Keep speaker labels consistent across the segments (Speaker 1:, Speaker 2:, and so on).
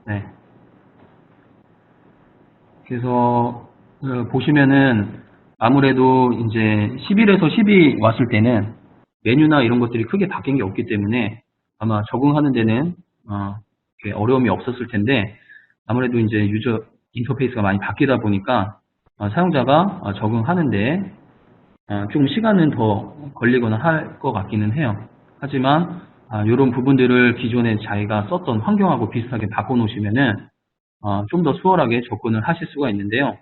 Speaker 1: 네. 그래서 보시면은 아무래도 이제 11에서 10이 왔을 때는 메뉴나 이런 것들이 크게 바뀐 게 없기 때문에 아마 적응하는 데는 어려움이 없었을 텐데, 아무래도 이제 유저 인터페이스가 많이 바뀌다 보니까 사용자가 적응하는데 좀 시간은 더 걸리거나 할 것 같기는 해요. 하지만 이런 부분들을 기존에 자기가 썼던 환경하고 비슷하게 바꿔놓으시면은 좀 더 수월하게 접근을 하실 수가 있는데요.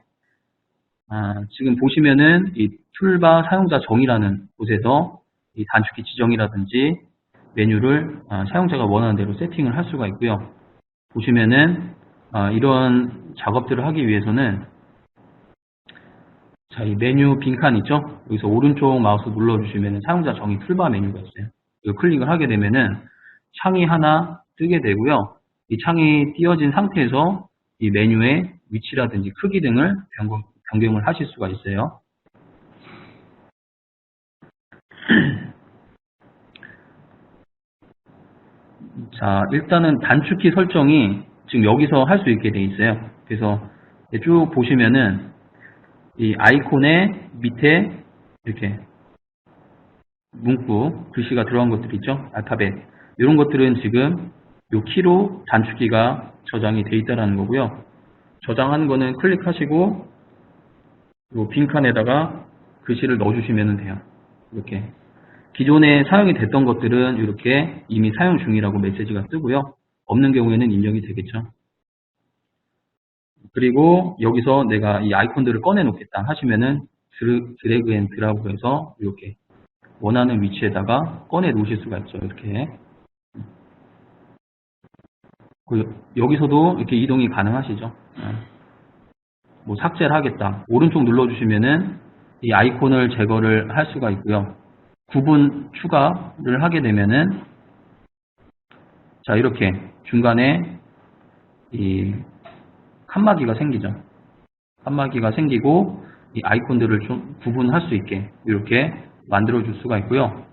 Speaker 1: 지금 보시면은 이 툴바 사용자 정의라는 곳에서 이 단축키 지정이라든지 메뉴를 사용자가 원하는 대로 세팅을 할 수가 있고요. 보시면은 이런 작업들을 하기 위해서는 자, 이 메뉴 빈칸 있죠? 여기서 오른쪽 마우스 눌러주시면 사용자 정의 툴바 메뉴가 있어요. 이거 클릭을 하게 되면은 창이 하나 뜨게 되고요. 이 창이 띄어진 상태에서 이 메뉴의 위치라든지 크기 등을 변경을 하실 수가 있어요. 자, 일단은 단축키 설정이 지금 여기서 할 수 있게 돼 있어요. 그래서 쭉 보시면은 이 아이콘의 밑에 이렇게 문구, 글씨가 들어간 것들 있죠? 알파벳. 이런 것들은 지금 이 키로 단축키가 저장이 돼 있다는 거고요. 저장하는 거는 클릭하시고 이 빈칸에다가 글씨를 넣어주시면 돼요. 이렇게. 기존에 사용이 됐던 것들은 이렇게 이미 사용 중이라고 메시지가 뜨고요. 없는 경우에는 입력이 되겠죠. 그리고 여기서 내가 이 아이콘들을 꺼내 놓겠다 하시면은 드래그 앤 드랍을 해서 이렇게 원하는 위치에다가 꺼내 놓으실 수가 있죠. 이렇게. 여기서도 이렇게 이동이 가능하시죠. 뭐 삭제를 하겠다. 오른쪽 눌러주시면은 이 아이콘을 제거를 할 수가 있고요. 구분 추가를 하게 되면은 자, 이렇게 중간에 이 칸막이가 생기죠. 칸막이가 생기고 이 아이콘들을 좀 구분할 수 있게 이렇게 만들어 줄 수가 있고요.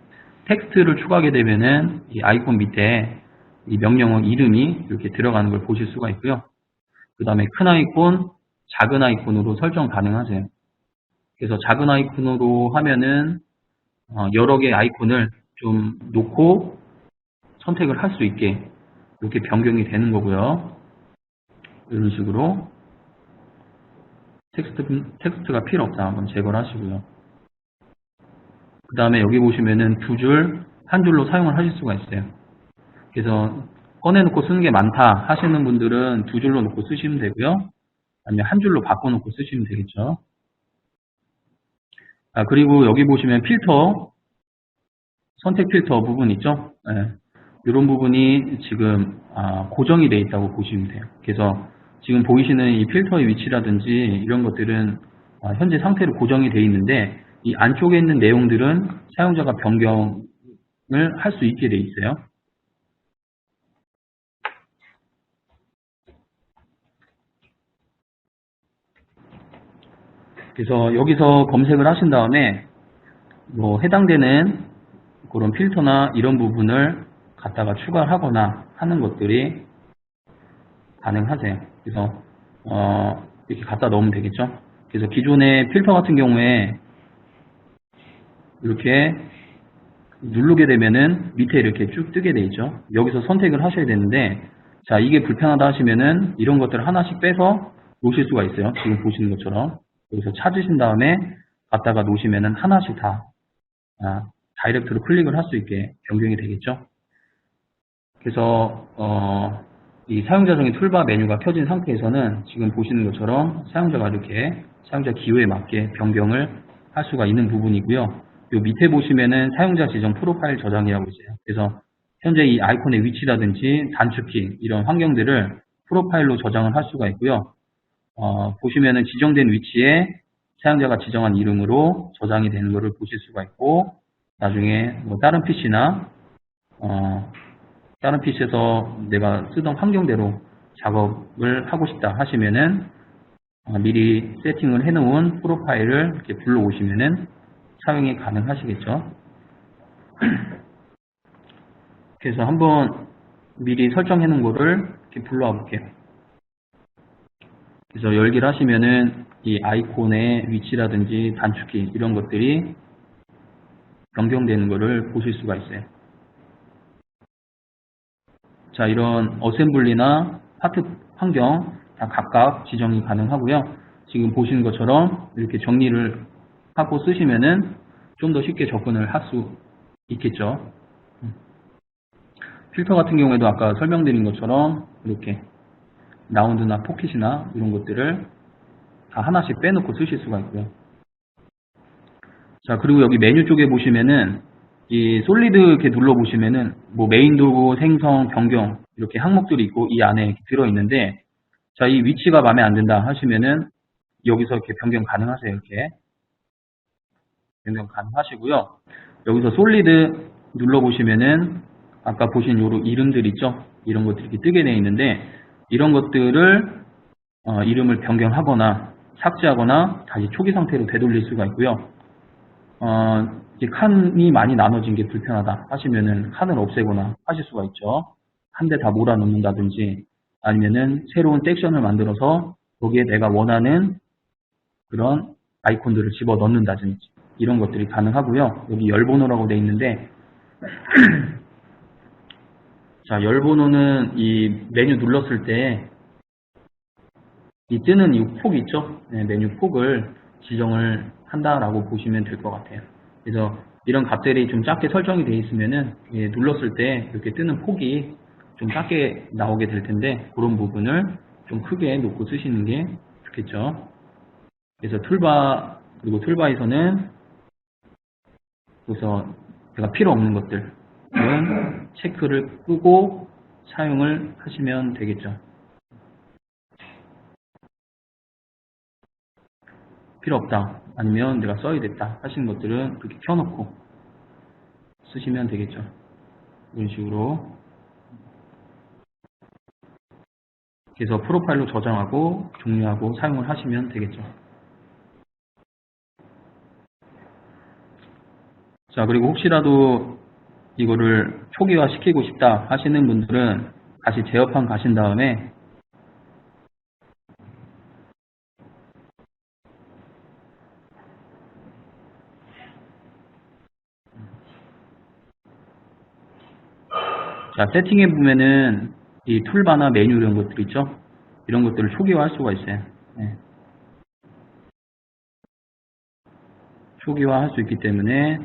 Speaker 1: 텍스트를 추가하게 되면은 이 아이콘 밑에 이 명령어 이름이 이렇게 들어가는 걸 보실 수가 있고요. 그 다음에 큰 아이콘, 작은 아이콘으로 설정 가능하세요. 그래서 작은 아이콘으로 하면은 여러 개의 아이콘을 좀 놓고 선택을 할 수 있게 이렇게 변경이 되는 거고요. 이런 식으로 텍스트가 필요 없다. 한번 제거를 하시고요. 그 다음에 여기 보시면은 두 줄, 한 줄로 사용을 하실 수가 있어요. 그래서 꺼내놓고 쓰는 게 많다 하시는 분들은 두 줄로 놓고 쓰시면 되고요. 아니면 한 줄로 바꿔놓고 쓰시면 되겠죠. 그리고 여기 보시면 필터, 선택 필터 부분 있죠? 네. 이런 부분이 지금 고정이 되어 있다고 보시면 돼요. 그래서 지금 보이시는 이 필터의 위치라든지 이런 것들은 현재 상태로 고정이 되어 있는데 이 안쪽에 있는 내용들은 사용자가 변경을 할 수 있게 되어 있어요. 그래서 여기서 검색을 하신 다음에 뭐 해당되는 그런 필터나 이런 부분을 갖다가 추가하거나 하는 것들이 가능하세요. 그래서 이렇게 갖다 넣으면 되겠죠. 그래서 기존의 필터 같은 경우에 이렇게 누르게 되면은 밑에 이렇게 쭉 뜨게 돼 있죠. 여기서 선택을 하셔야 되는데 자, 이게 불편하다 하시면은 이런 것들을 하나씩 빼서 놓으실 수가 있어요. 지금 보시는 것처럼 여기서 찾으신 다음에 갖다가 놓으시면은 하나씩 다 다이렉트로 클릭을 할 수 있게 변경이 되겠죠. 그래서 이 사용자 정의 툴바 메뉴가 켜진 상태에서는 지금 보시는 것처럼 사용자가 이렇게 사용자 기호에 맞게 변경을 할 수가 있는 부분이고요. 요 밑에 보시면은 사용자 지정 프로파일 저장이라고 있어요. 그래서 현재 이 아이콘의 위치라든지 단축키 이런 환경들을 프로파일로 저장을 할 수가 있고요. 보시면은 지정된 위치에 사용자가 지정한 이름으로 저장이 되는 것을 보실 수가 있고 나중에 뭐 다른 PC나 다른 PC에서 내가 쓰던 환경대로 작업을 하고 싶다 하시면은 미리 세팅을 해놓은 프로파일을 이렇게 불러오시면은 사용이 가능하시겠죠. 그래서 한번 미리 설정해 놓은 거를 이렇게 불러와 볼게요. 그래서 열기를 하시면은 이 아이콘의 위치라든지 단축키 이런 것들이 변경되는 것을 보실 수가 있어요. 자, 이런 어셈블리나 파트 환경 다 각각 지정이 가능하고요. 지금 보시는 것처럼 이렇게 정리를 하고 쓰시면은 좀 더 쉽게 접근을 할 수 있겠죠. 필터 같은 경우에도 아까 설명드린 것처럼 이렇게 라운드나 포켓이나 이런 것들을 다 하나씩 빼놓고 쓰실 수가 있고요. 자, 그리고 여기 메뉴 쪽에 보시면은 이 솔리드 이렇게 눌러보시면은 뭐 메인 도구, 생성, 변경 이렇게 항목들이 있고 이 안에 이렇게 들어있는데, 자, 이 위치가 마음에 안 든다 하시면은 여기서 이렇게 변경 가능하세요. 이렇게 변경 가능하시고요. 여기서 솔리드 눌러보시면은 아까 보신 요런 이름들 있죠? 이런 것들이 이렇게 뜨게 되어 있는데, 이런 것들을 이름을 변경하거나 삭제하거나 다시 초기 상태로 되돌릴 수가 있고요. 이제 칸이 많이 나눠진 게 불편하다 하시면은 칸을 없애거나 하실 수가 있죠. 한 대 다 몰아넣는다든지 아니면은 새로운 섹션을 만들어서 거기에 내가 원하는 그런 아이콘들을 집어 넣는다든지 이런 것들이 가능하고요. 여기 열 번호라고 되어 있는데 자, 열 번호는 이 메뉴 눌렀을 때 이 뜨는 이 폭 있죠? 네, 메뉴 폭을 지정을 한다라고 보시면 될 것 같아요. 그래서 이런 값들이 좀 작게 설정이 되어 있으면은 눌렀을 때 이렇게 뜨는 폭이 좀 작게 나오게 될 텐데, 그런 부분을 좀 크게 놓고 쓰시는 게 좋겠죠. 그래서 툴바, 그리고 툴바에서는 그래서 제가 필요 없는 것들은 체크를 끄고 사용을 하시면 되겠죠. 필요 없다, 아니면 내가 써야겠다 하시는 것들은 그렇게 켜놓고 쓰시면 되겠죠. 이런 식으로. 그래서 프로파일로 저장하고 종료하고 사용을 하시면 되겠죠. 자, 그리고 혹시라도 이거를 초기화 시키고 싶다 하시는 분들은 다시 제어판 가신 다음에 자, 세팅해 보면은 이 툴바나 메뉴 이런 것들 있죠? 이런 것들을 초기화할 수가 있어요. 네. 초기화할 수 있기 때문에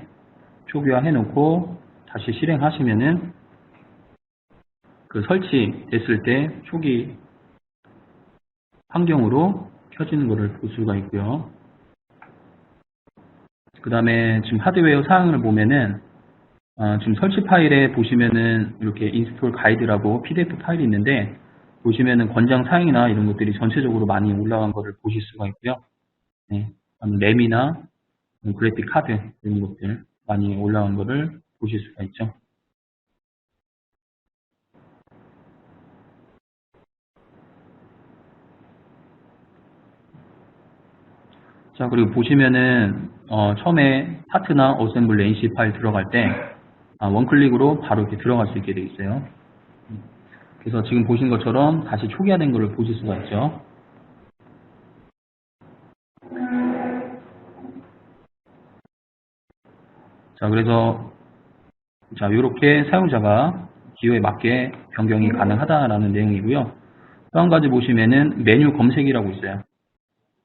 Speaker 1: 초기화 해놓고 다시 실행하시면은 그 설치됐을 때 초기 환경으로 켜지는 것을 볼 수가 있고요. 그 다음에 지금 하드웨어 사양을 보면은 지금 설치 파일에 보시면은 이렇게 인스톨 가이드라고 PDF 파일이 있는데, 보시면은 권장 사양이나 이런 것들이 전체적으로 많이 올라간 것을 보실 수가 있고요. 네. 램이나 그래픽 카드 이런 것들 많이 올라간 것을 보실 수가 있죠. 자, 그리고 보시면은 처음에 파트나 어셈블리 NC 파일 들어갈 때 원클릭으로 바로 이렇게 들어갈 수 있게 되어 있어요. 그래서 지금 보신 것처럼 다시 초기화된 것을 보실 수가 있죠. 자, 그래서 자, 이렇게 사용자가 기호에 맞게 변경이 가능하다라는 내용이고요. 또 한 가지 보시면은 메뉴 검색이라고 있어요.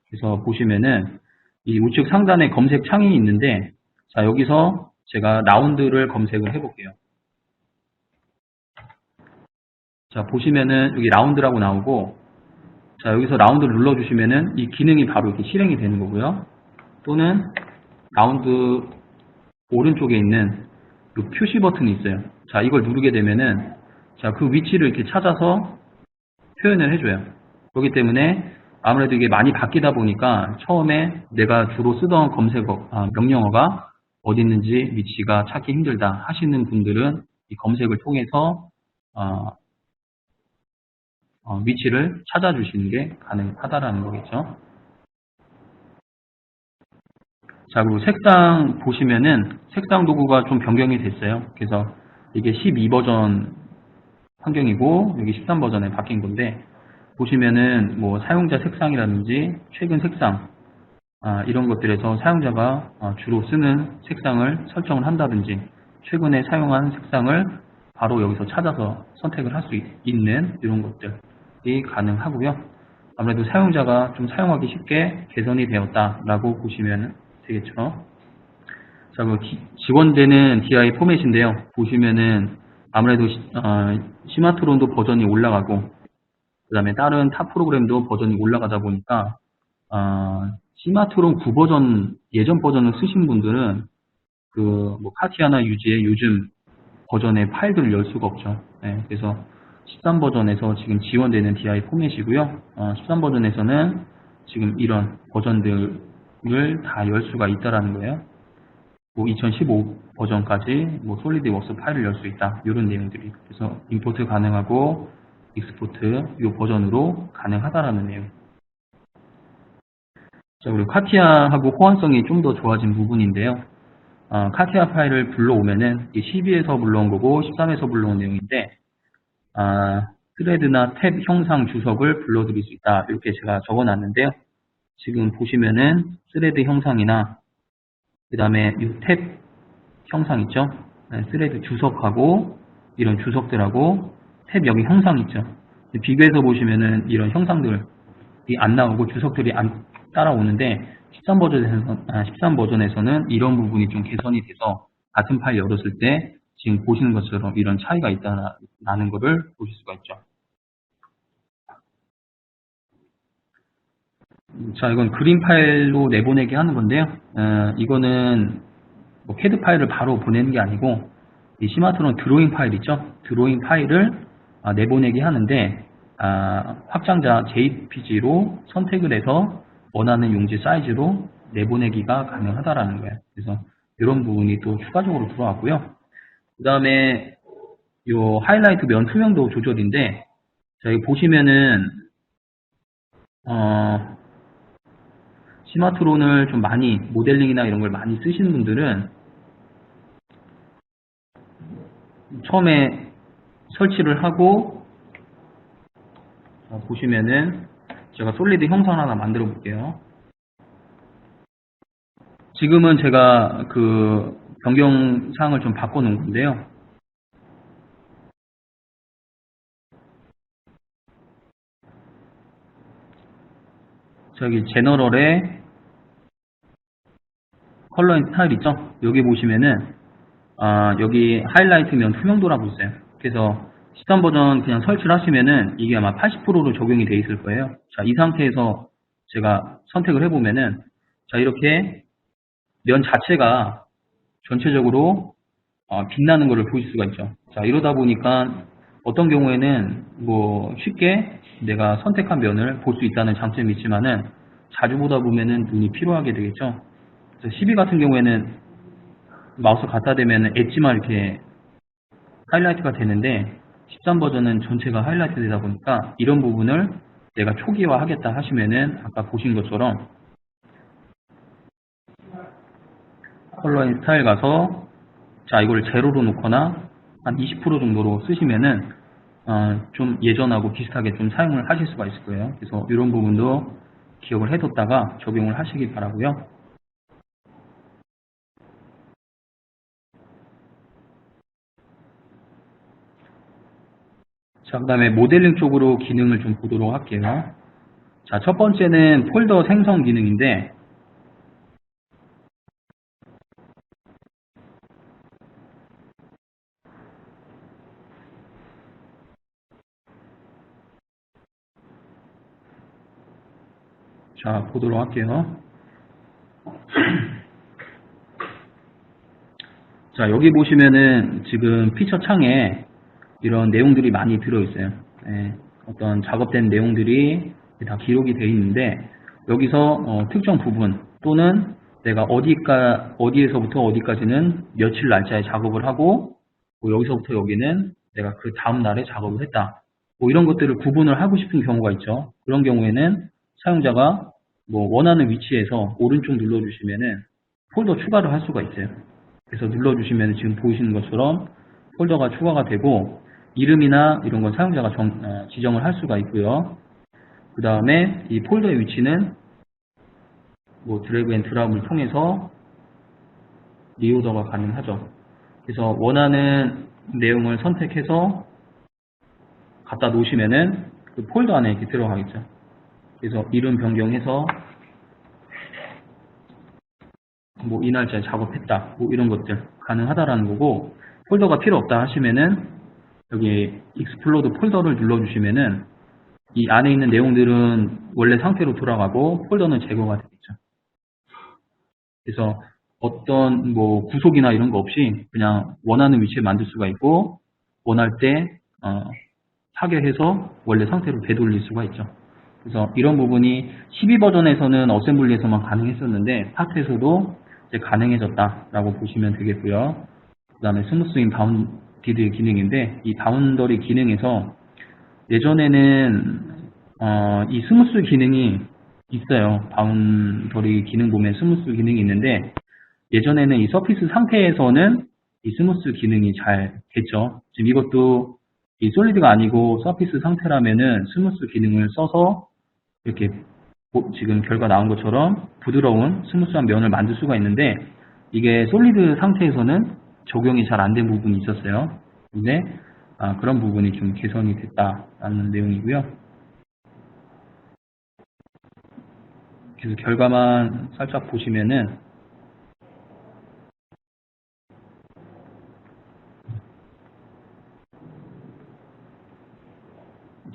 Speaker 1: 그래서 보시면은 이 우측 상단에 검색 창이 있는데, 자, 여기서 제가 라운드를 검색을 해볼게요. 자, 보시면은 여기 라운드라고 나오고, 자, 여기서 라운드를 눌러주시면은 이 기능이 바로 이렇게 실행이 되는 거고요. 또는 라운드 오른쪽에 있는 이 표시 버튼이 있어요. 자, 이걸 누르게 되면은 자, 그 위치를 이렇게 찾아서 표현을 해줘요. 그렇기 때문에 아무래도 이게 많이 바뀌다 보니까 처음에 내가 주로 쓰던 검색어, 명령어가 어디 있는지 위치가 찾기 힘들다 하시는 분들은 이 검색을 통해서 위치를 찾아주시는 게 가능하다라는 거겠죠. 자, 그리고 색상 보시면은 색상 도구가 좀 변경이 됐어요. 그래서 이게 12버전 환경이고 여기 13버전에 바뀐 건데, 보시면은 뭐 사용자 색상이라든지 최근 색상 이런 것들에서 사용자가 주로 쓰는 색상을 설정을 한다든지 최근에 사용한 색상을 바로 여기서 찾아서 선택을 할 수 있는 이런 것들이 가능하고요. 아무래도 사용자가 좀 사용하기 쉽게 개선이 되었다라고 보시면 되겠죠. 자, 지원되는 DI 포맷인데요. 보시면은 아무래도 시마트론도 버전이 올라가고 그 다음에 다른 타 프로그램도 버전이 올라가다 보니까 시마트론 9버전 예전 버전을 쓰신 분들은 그 뭐 카티아나 유지의 요즘 버전의 파일들을 열 수가 없죠. 네, 그래서 13버전에서 지금 지원되는 DI 포맷이고요. 13버전에서는 지금 이런 버전들을 다 열 수가 있다라는 거예요. 뭐 2015 버전까지 뭐 솔리드웍스 파일을 열 수 있다. 이런 내용들이. 그래서 임포트 가능하고 익스포트 이 버전으로 가능하다라는 내용. 자, 그리고 카티아하고 호환성이 좀 더 좋아진 부분인데요. 카티아 파일을 불러오면은 12에서 불러온 거고 13에서 불러온 내용인데 스레드나 탭 형상 주석을 불러드릴 수 있다. 이렇게 제가 적어놨는데요. 지금 보시면은 스레드 형상이나 그 다음에 이 탭 형상 있죠? 스레드 주석하고 이런 주석들하고 탭 여기 형상 있죠? 비교해서 보시면은 이런 형상들이 안 나오고 주석들이 안 따라오는데 13버전에서는 이런 부분이 좀 개선이 돼서 같은 파일 열었을 때 지금 보시는 것처럼 이런 차이가 있다는 것을 보실 수가 있죠. 자, 이건 그림 파일로 내보내기 하는 건데요. 이거는 뭐 CAD 파일을 바로 보내는 게 아니고 이 시마트론 드로잉 파일 있죠? 드로잉 파일을 내보내기 하는데 확장자 JPG로 선택을 해서 원하는 용지 사이즈로 내보내기가 가능하다라는 거예요. 그래서 이런 부분이 또 추가적으로 들어왔고요. 그 다음에 요 하이라이트 면 투명도 조절인데, 자, 여기 보시면은 시마트론을 좀 많이 모델링이나 이런 걸 많이 쓰시는 분들은 처음에 설치를 하고 보시면은 제가 솔리드 형상 하나 만들어 볼게요. 지금은 제가 그 변경사항을 좀 바꿔 놓은 건데요. 저기 제너럴에 컬러 앤 스타일 있죠? 여기 보시면은 여기 하이라이트면 투명도라고 있어요. 그래서 13버전 그냥 설치를 하시면은 이게 아마 80%로 적용이 돼 있을 거예요. 자, 이 상태에서 제가 선택을 해보면은 자, 이렇게 면 자체가 전체적으로 빛나는 것을 보실 수가 있죠. 자, 이러다 보니까 어떤 경우에는 뭐 쉽게 내가 선택한 면을 볼 수 있다는 장점이 있지만은 자주 보다 보면은 눈이 피로하게 되겠죠. 그래서 12 같은 경우에는 마우스 갖다 대면은 엣지만 이렇게 하이라이트가 되는데 13버전은 전체가 하이라이트 되다 보니까 이런 부분을 내가 초기화 하겠다 하시면은 아까 보신 것처럼 컬러 앤 스타일 가서 자, 이걸 제로로 놓거나 한 20% 정도로 쓰시면은 좀 예전하고 비슷하게 좀 사용을 하실 수가 있을 거예요. 그래서 이런 부분도 기억을 해뒀다가 적용을 하시기 바라고요. 자, 그 다음에 모델링 쪽으로 기능을 좀 보도록 할게요. 자, 첫 번째는 폴더 생성 기능인데 자, 보도록 할게요. 자, 여기 보시면은 지금 피처 창에 이런 내용들이 많이 들어있어요. 어떤 작업된 내용들이 다 기록이 되어 있는데 여기서 특정 부분 또는 내가 어디에서부터 어디까지는 며칠 날짜에 작업을 하고 뭐 여기서부터 여기는 내가 그 다음 날에 작업을 했다. 뭐 이런 것들을 구분을 하고 싶은 경우가 있죠. 그런 경우에는 사용자가 뭐 원하는 위치에서 오른쪽 눌러주시면은 폴더 추가를 할 수가 있어요. 그래서 눌러주시면 지금 보이시는 것처럼 폴더가 추가가 되고 이름이나 이런 건 사용자가 지정을 할 수가 있고요. 그 다음에 이 폴더의 위치는 뭐 드래그 앤 드랍을 통해서 리오더가 가능하죠. 그래서 원하는 내용을 선택해서 갖다 놓으시면은 그 폴더 안에 이렇게 들어가겠죠. 그래서 이름 변경해서 뭐 이 날짜에 작업했다, 뭐 이런 것들 가능하다라는 거고, 폴더가 필요 없다 하시면은 여기 익스플로드 폴더를 눌러주시면은 이 안에 있는 내용들은 원래 상태로 돌아가고 폴더는 제거가 되겠죠. 그래서 어떤 뭐 구속이나 이런 거 없이 그냥 원하는 위치에 만들 수가 있고, 원할 때 타겟해서 원래 상태로 되돌릴 수가 있죠. 그래서 이런 부분이 12버전에서는 어셈블리에서만 가능했었는데 파트에서도 이제 가능해졌다라고 보시면 되겠고요. 그 다음에 스무스인 바운디드 기능인데, 이 바운더리 기능에서 예전에는 이 스무스 기능이 있어요. 바운더리 기능 보면 스무스 기능이 있는데, 예전에는 이 서피스 상태에서는 이 스무스 기능이 잘 됐죠. 지금 이것도 이 솔리드가 아니고 서피스 상태라면은 스무스 기능을 써서 이렇게 지금 결과 나온 것처럼 부드러운 스무스한 면을 만들 수가 있는데, 이게 솔리드 상태에서는 적용이 잘 안 된 부분이 있었어요. 근데 그런 부분이 좀 개선이 됐다라는 내용이고요. 그래서 결과만 살짝 보시면은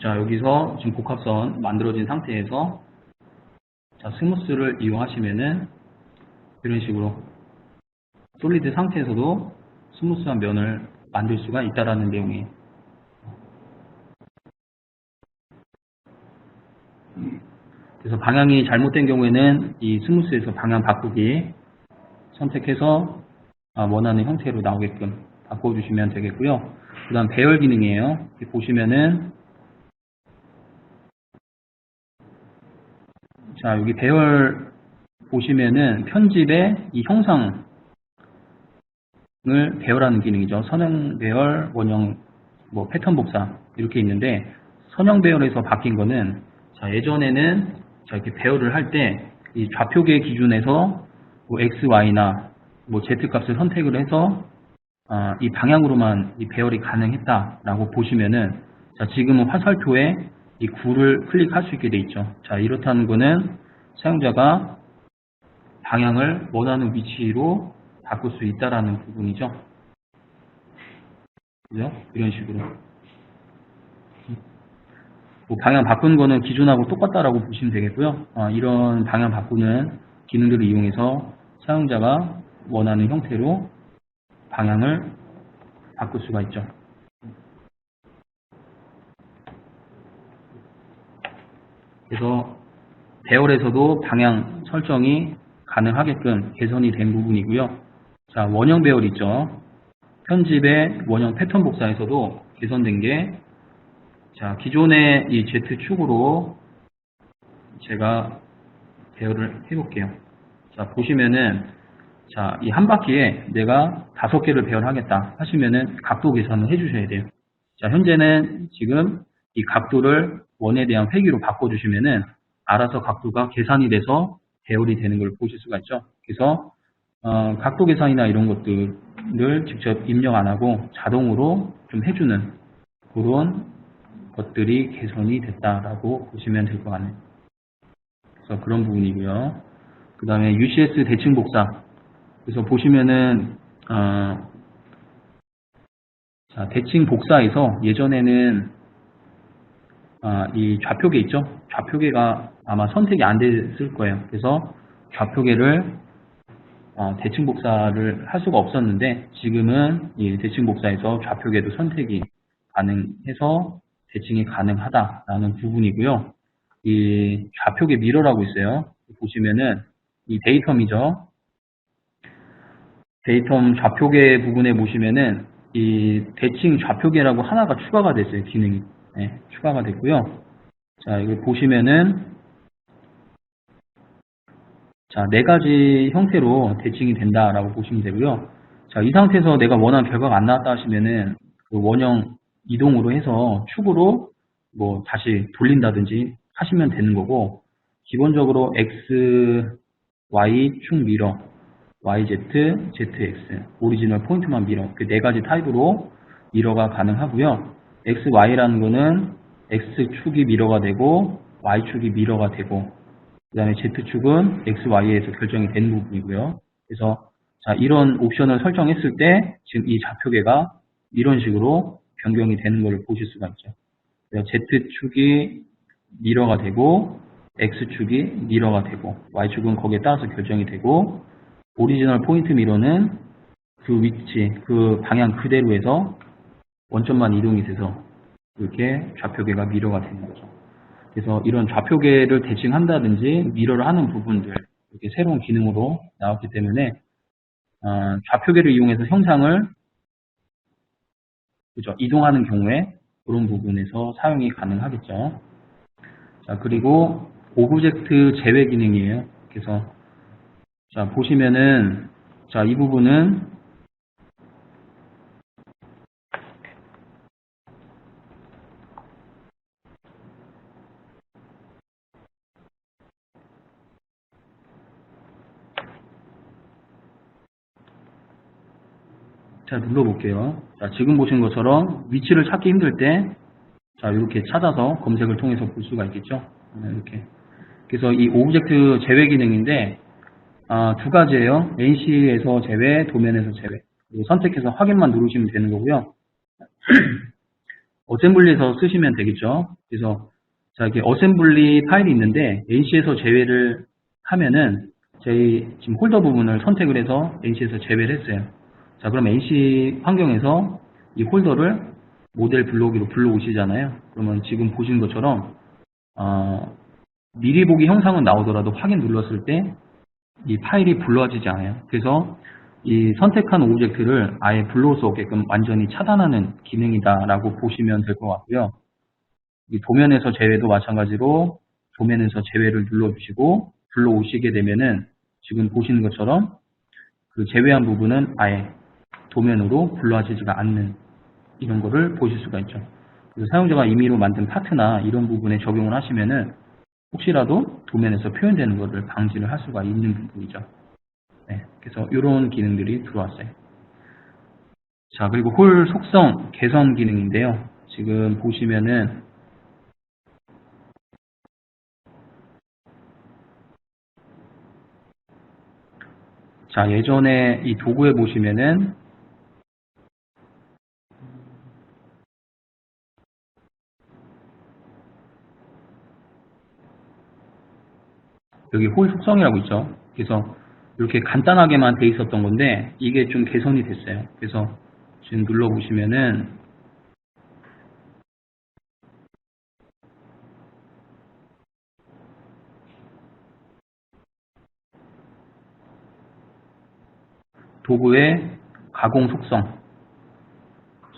Speaker 1: 자, 여기서 지금 복합선 만들어진 상태에서 자, 스무스를 이용하시면은 이런 식으로 솔리드 상태에서도 스무스한 면을 만들 수가 있다라는 내용이에요. 그래서 방향이 잘못된 경우에는 이 스무스에서 방향 바꾸기 선택해서 원하는 형태로 나오게끔 바꿔주시면 되겠고요. 그 다음 배열 기능이에요. 이렇게 보시면은 자, 여기 배열 보시면은 편집에 이 형상을 배열하는 기능이죠. 선형 배열, 원형 뭐 패턴 복사 이렇게 있는데, 선형 배열에서 바뀐 거는 자, 예전에는 자, 이렇게 배열을 할 때 이 좌표계 기준에서 뭐 X, Y나 뭐 Z 값을 선택을 해서 이 방향으로만 이 배열이 가능했다라고 보시면은 자, 지금은 화살표에 이 9를 클릭할 수 있게 돼 있죠. 자, 이렇다는 거는 사용자가 방향을 원하는 위치로 바꿀 수 있다라는 부분이죠. 그죠? 이런 식으로. 뭐 방향 바꾸는 거는 기존하고 똑같다라고 보시면 되겠고요. 이런 방향 바꾸는 기능들을 이용해서 사용자가 원하는 형태로 방향을 바꿀 수가 있죠. 그래서 배열에서도 방향 설정이 가능하게끔 개선이 된 부분이고요. 자, 원형 배열 있죠. 편집의 원형 패턴 복사에서도 개선된 게, 자, 기존의 이 Z축으로 제가 배열을 해볼게요. 자, 보시면은, 자, 이 한 바퀴에 내가 5개를 배열하겠다 하시면은 각도 계산을 해주셔야 돼요. 자, 현재는 지금 이 각도를 원에 대한 회귀로 바꿔주시면은 알아서 각도가 계산이 돼서 배열이 되는 걸 보실 수가 있죠. 그래서 각도 계산이나 이런 것들을 직접 입력 안 하고 자동으로 좀 해주는 그런 것들이 개선이 됐다라고 보시면 될 것 같네요. 그래서 그런 부분이고요. 그 다음에 UCS 대칭 복사. 그래서 보시면은 자, 대칭 복사에서 예전에는 이 좌표계 있죠? 좌표계가 아마 선택이 안 됐을 거예요. 그래서 좌표계를 대칭 복사를 할 수가 없었는데, 지금은 이 대칭 복사에서 좌표계도 선택이 가능해서 대칭이 가능하다라는 부분이고요. 이 좌표계 미러라고 있어요. 보시면은 이 데이텀이죠. 데이텀 좌표계 부분에 보시면은 이 대칭 좌표계라고 하나가 추가가 됐어요. 기능이. 네, 추가가 됐고요. 자, 이걸 보시면은 자, 4가지 형태로 대칭이 된다라고 보시면 되고요. 자, 이 상태에서 내가 원하는 결과가 안 나왔다 하시면은 그 원형 이동으로 해서 축으로 뭐 다시 돌린다든지 하시면 되는 거고, 기본적으로 X, Y 축 미러, YZ, ZX, 오리지널 포인트만 미러, 그 네 가지 타입으로 미러가 가능하고요. X, Y라는 거는 X축이 미러가 되고 Y축이 미러가 되고, 그 다음에 Z축은 X, Y에서 결정이 되는 부분이고요. 그래서 자, 이런 옵션을 설정했을 때 지금 이 좌표계가 이런 식으로 변경이 되는 것을 보실 수가 있죠. Z축이 미러가 되고 X축이 미러가 되고 Y축은 거기에 따라서 결정이 되고, 오리지널 포인트 미러는 그 위치, 그 방향 그대로 해서 원점만 이동이 돼서 이렇게 좌표계가 미러가 되는 거죠. 그래서 이런 좌표계를 대칭한다든지 미러를 하는 부분들, 이렇게 새로운 기능으로 나왔기 때문에 좌표계를 이용해서 형상을 그죠, 이동하는 경우에 그런 부분에서 사용이 가능하겠죠. 자, 그리고 오브젝트 제외 기능이에요. 그래서 자, 보시면은 자, 이 부분은 자, 눌러볼게요. 자, 지금 보신 것처럼 위치를 찾기 힘들 때 자, 이렇게 찾아서 검색을 통해서 볼 수가 있겠죠. 이렇게. 그래서 이 오브젝트 제외 기능인데 두 가지예요. NC에서 제외, 도면에서 제외. 그리고 선택해서 확인만 누르시면 되는 거고요. 어셈블리에서 쓰시면 되겠죠. 그래서 자, 이렇게 어셈블리 파일이 있는데 NC에서 제외를 하면은 저희 지금 홀더 부분을 선택을 해서 NC에서 제외를 했어요. 자, 그럼 NC 환경에서 이 홀더를 모델 블록으로 불러오시잖아요. 그러면 지금 보시는 것처럼 미리 보기 형상은 나오더라도 확인 눌렀을 때 이 파일이 불러지지 않아요. 그래서 이 선택한 오브젝트를 아예 불러올 수 없게끔 완전히 차단하는 기능이다라고 보시면 될 것 같고요. 이 도면에서 제외도 마찬가지로 도면에서 제외를 눌러주시고 불러오시게 되면은 지금 보시는 것처럼 그 제외한 부분은 아예 도면으로 불러지지가 않는 이런 거를 보실 수가 있죠. 그래서 사용자가 임의로 만든 파트나 이런 부분에 적용을 하시면은 혹시라도 도면에서 표현되는 것을 방지를 할 수가 있는 부분이죠. 네, 그래서 이런 기능들이 들어왔어요. 자, 그리고 홀 속성 개선 기능인데요. 지금 보시면은 자, 예전에 이 도구에 보시면은 여기 홀 속성이라고 있죠. 그래서 이렇게 간단하게만 돼 있었던 건데 이게 좀 개선이 됐어요. 그래서 지금 눌러보시면은 도구의 가공 속성.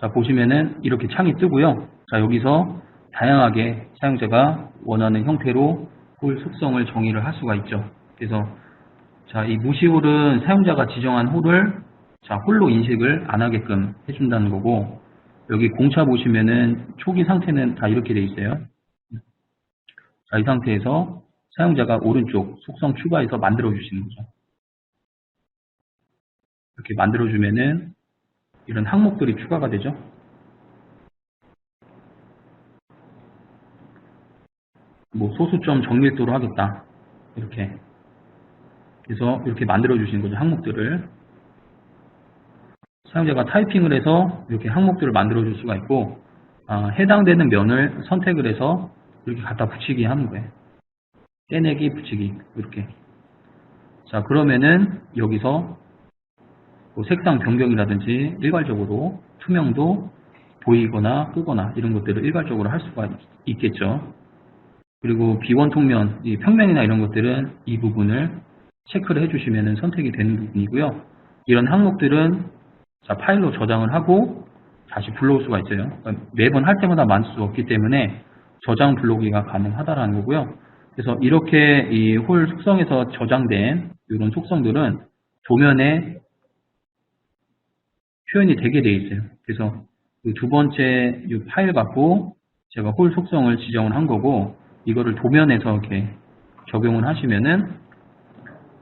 Speaker 1: 자, 보시면은 이렇게 창이 뜨고요. 자, 여기서 다양하게 사용자가 원하는 형태로 홀 속성을 정의를 할 수가 있죠. 그래서 자, 이 무시홀은 사용자가 지정한 홀을 자, 홀로 인식을 안 하게끔 해준다는 거고, 여기 공차 보시면은 초기 상태는 다 이렇게 돼 있어요. 자, 이 상태에서 사용자가 오른쪽 속성 추가해서 만들어 주시는 거죠. 이렇게 만들어 주면은 이런 항목들이 추가가 되죠. 뭐 소수점 정밀도로 하겠다. 이렇게. 그래서 이렇게 만들어 주시는 거죠. 항목들을. 사용자가 타이핑을 해서 이렇게 항목들을 만들어 줄 수가 있고, 해당되는 면을 선택을 해서 이렇게 갖다 붙이기 하는 거예요. 떼내기, 붙이기, 이렇게. 자, 그러면은 여기서 뭐 색상 변경이라든지 일괄적으로 투명도 보이거나 끄거나 이런 것들을 일괄적으로 할 수가 있겠죠. 그리고 비원통면, 이 평면이나 이런 것들은 이 부분을 체크를 해주시면 선택이 되는 부분이고요. 이런 항목들은 자, 파일로 저장을 하고 다시 불러올 수가 있어요. 그러니까 매번 할 때마다 만들 수 없기 때문에 저장 불러오기가 가능하다라는 거고요. 그래서 이렇게 이 홀 속성에서 저장된 이런 속성들은 도면에 표현이 되게 돼 있어요. 그래서 그 두 번째 이 파일 갖고 제가 홀 속성을 지정을 한 거고, 이거를 도면에서 이렇게 적용을 하시면은,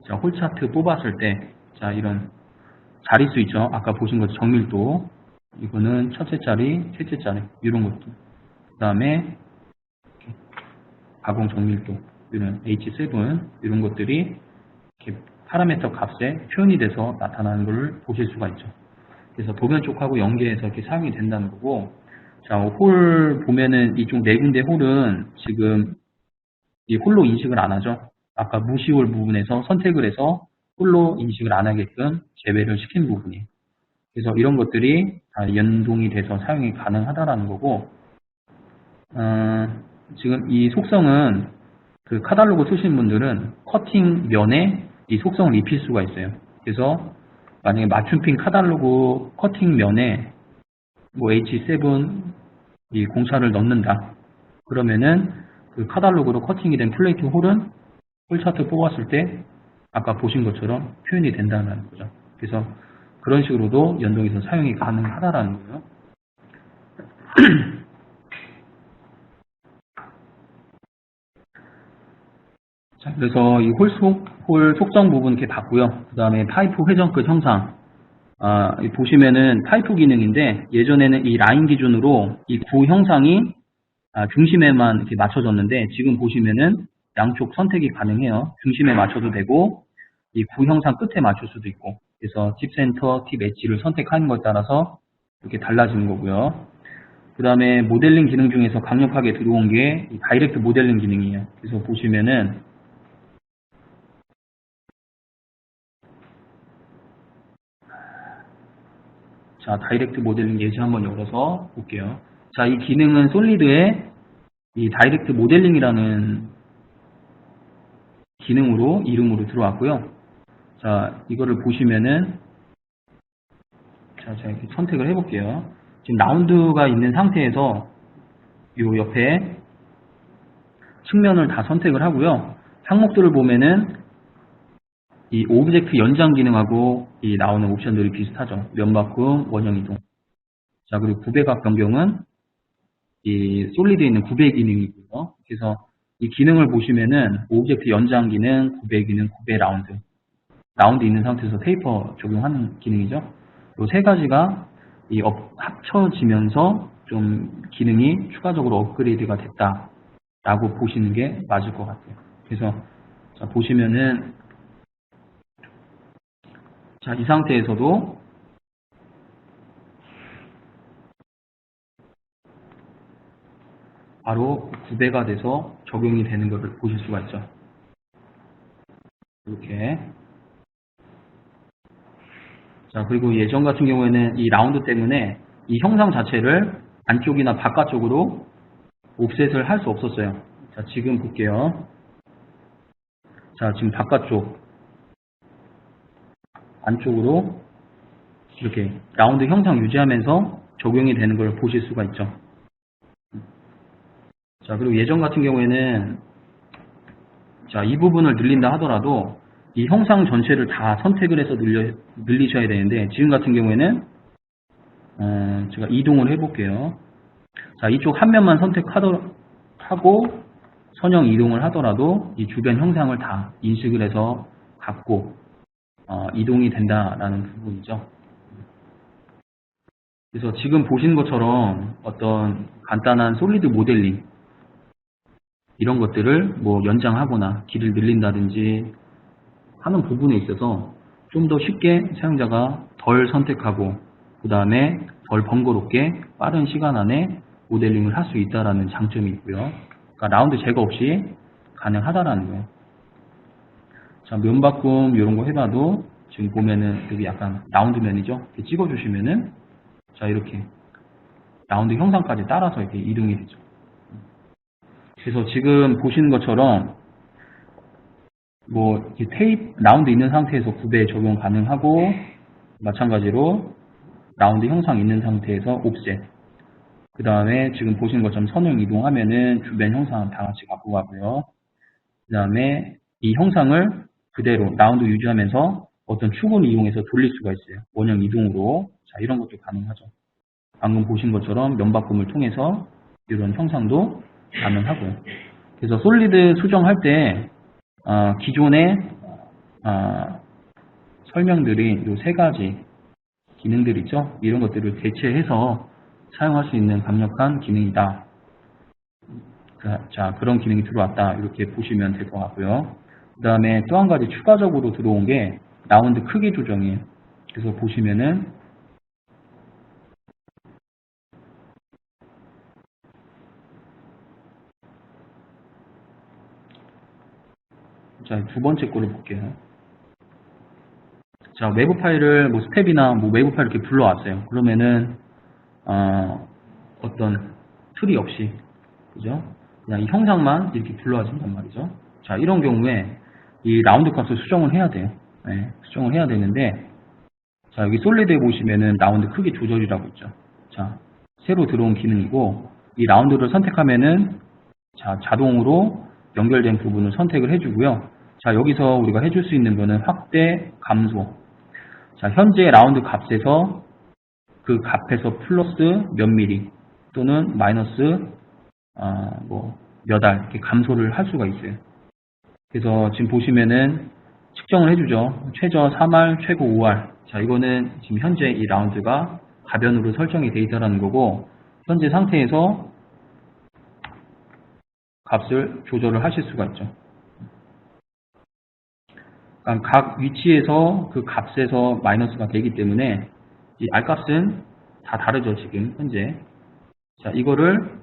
Speaker 1: 자, 홀 차트 뽑았을 때, 자, 이런 자릿수 있죠? 아까 보신 것 정밀도. 이거는 첫째 자리, 셋째 자리, 이런 것도. 그 다음에 가공 정밀도, 이런 H7, 이런 것들이 이렇게 파라미터 값에 표현이 돼서 나타나는 걸 보실 수가 있죠. 그래서 도면 쪽하고 연계해서 이렇게 사용이 된다는 거고, 자, 홀 보면은 이쪽 네 군데 홀은 지금 이 홀로 인식을 안 하죠. 아까 무시홀 부분에서 선택을 해서 홀로 인식을 안 하게끔 제외를 시킨 부분이에요. 그래서 이런 것들이 다 연동이 돼서 사용이 가능하다라는 거고, 지금 이 속성은 그 카탈로그 쓰시는 분들은 커팅 면에 이 속성을 입힐 수가 있어요. 그래서 만약에 맞춤핀 카탈로그 커팅 면에 뭐 H7 이 공차를 넣는다. 그러면은 그 카탈로그로 커팅이 된 플레이트 홀은 홀 차트 뽑았을 때 아까 보신 것처럼 표현이 된다는 거죠. 그래서 그런 식으로도 연동해서 사용이 가능하다라는 거예요. 자, 그래서 이 홀 속성 부분 이렇게 봤고요. 그 다음에 파이프 회전끝 형상. 보시면은 파이프 기능인데 예전에는 이 라인 기준으로 이 구 형상이 중심에만 이렇게 맞춰졌는데 지금 보시면은 양쪽 선택이 가능해요. 중심에 맞춰도 되고 이 구 형상 끝에 맞출 수도 있고 그래서 팁 센터, 팁 엣지를 선택하는 것에 따라서 이렇게 달라지는 거고요. 그 다음에 모델링 기능 중에서 강력하게 들어온 게 이 다이렉트 모델링 기능이에요. 그래서 보시면은 자, 다이렉트 모델링 예시 한번 열어서 볼게요. 자, 이 기능은 솔리드의 이 다이렉트 모델링이라는 기능으로, 이름으로 들어왔고요. 자, 이거를 보시면은, 자, 제가 이렇게 선택을 해볼게요. 지금 라운드가 있는 상태에서 요 옆에 측면을 다 선택을 하고요. 항목들을 보면은 이 오브젝트 연장 기능하고 이 나오는 옵션들이 비슷하죠. 면바꿈, 원형 이동. 자, 그리고 구배각 변경은 이 솔리드에 있는 구배 기능이고요. 그래서 이 기능을 보시면은 오브젝트 연장 기능, 구배 기능, 구배 라운드. 라운드 있는 상태에서 테이퍼 적용하는 기능이죠. 이 세 가지가 이 합쳐지면서 좀 기능이 추가적으로 업그레이드가 됐다라고 보시는 게 맞을 것 같아요. 그래서 자, 보시면은 자, 이 상태에서도 바로 구배가 돼서 적용이 되는 것을 보실 수가 있죠. 이렇게. 자, 그리고 예전 같은 경우에는 이 라운드 때문에 이 형상 자체를 안쪽이나 바깥쪽으로 옵셋을 할 수 없었어요. 자, 지금 볼게요. 자, 지금 바깥쪽, 안쪽으로 이렇게 라운드 형상 유지하면서 적용이 되는 걸 보실 수가 있죠. 자, 그리고 예전 같은 경우에는 자, 이 부분을 늘린다 하더라도 이 형상 전체를 다 선택을 해서 늘리셔야 되는데 지금 같은 경우에는 제가 이동을 해볼게요. 자, 이쪽 한 면만 선택하고 선형 이동을 하더라도 이 주변 형상을 다 인식을 해서 갖고 이동이 된다라는 부분이죠. 그래서 지금 보신 것처럼 어떤 간단한 솔리드 모델링 이런 것들을 뭐 연장하거나 길을 늘린다든지 하는 부분에 있어서 좀 더 쉽게 사용자가 덜 선택하고 그 다음에 덜 번거롭게 빠른 시간 안에 모델링을 할 수 있다는 장점이 있고요. 그러니까 라운드 제거 없이 가능하다라는 거예요. 자, 면바꿈 이런 거 해봐도 지금 보면은 여기 약간 라운드 면이죠. 이렇게 찍어주시면은 자, 이렇게 라운드 형상까지 따라서 이렇게 이동이 되죠. 그래서 지금 보시는 것처럼 뭐 테이프 라운드 있는 상태에서 구배 적용 가능하고 마찬가지로 라운드 형상 있는 상태에서 옵셋 그 다음에 지금 보시는 것처럼 선형 이동하면은 주변 형상 다 같이 갖고 가고요. 그 다음에 이 형상을 그대로 라운드 유지하면서 어떤 축을 이용해서 돌릴 수가 있어요. 원형 이동으로. 자, 이런 것도 가능하죠. 방금 보신 것처럼 면바꿈을 통해서 이런 형상도 가능하고요. 그래서 솔리드 수정할 때 기존의 설명드린 요 세 가지 기능들 있죠. 이런 것들을 대체해서 사용할 수 있는 강력한 기능이다. 자, 그런 기능이 들어왔다. 이렇게 보시면 될 것 같고요. 그 다음에 또 한 가지 추가적으로 들어온 게 라운드 크기 조정이에요. 그래서 보시면은 자, 두 번째 거를 볼게요. 자, 외부 파일을 뭐 스텝이나 뭐 외부 파일 이렇게 불러왔어요. 그러면은 어떤 틀이 없이, 그죠? 그냥 이 형상만 이렇게 불러와준단 말이죠. 자, 이런 경우에 이 라운드 값을 수정을 해야 돼요. 네, 수정을 해야 되는데, 자, 여기 솔리드에 보시면은 라운드 크기 조절이라고 있죠. 자, 새로 들어온 기능이고, 이 라운드를 선택하면은, 자, 자동으로 연결된 부분을 선택을 해주고요. 자, 여기서 우리가 해줄 수 있는 거는 확대, 감소. 자, 현재 라운드 값에서 그 값에서 플러스 몇 미리 또는 마이너스 뭐 몇 알 이렇게 감소를 할 수가 있어요. 그래서 지금 보시면은 측정을 해주죠. 최저 3알, 최고 5알. 자, 이거는 지금 현재 이 라운드가 가변으로 설정이 되어 있다는 거고, 현재 상태에서 값을 조절을 하실 수가 있죠. 그러니까 각 위치에서 그 값에서 마이너스가 되기 때문에 이 R값은 다 다르죠, 지금 현재. 자, 이거를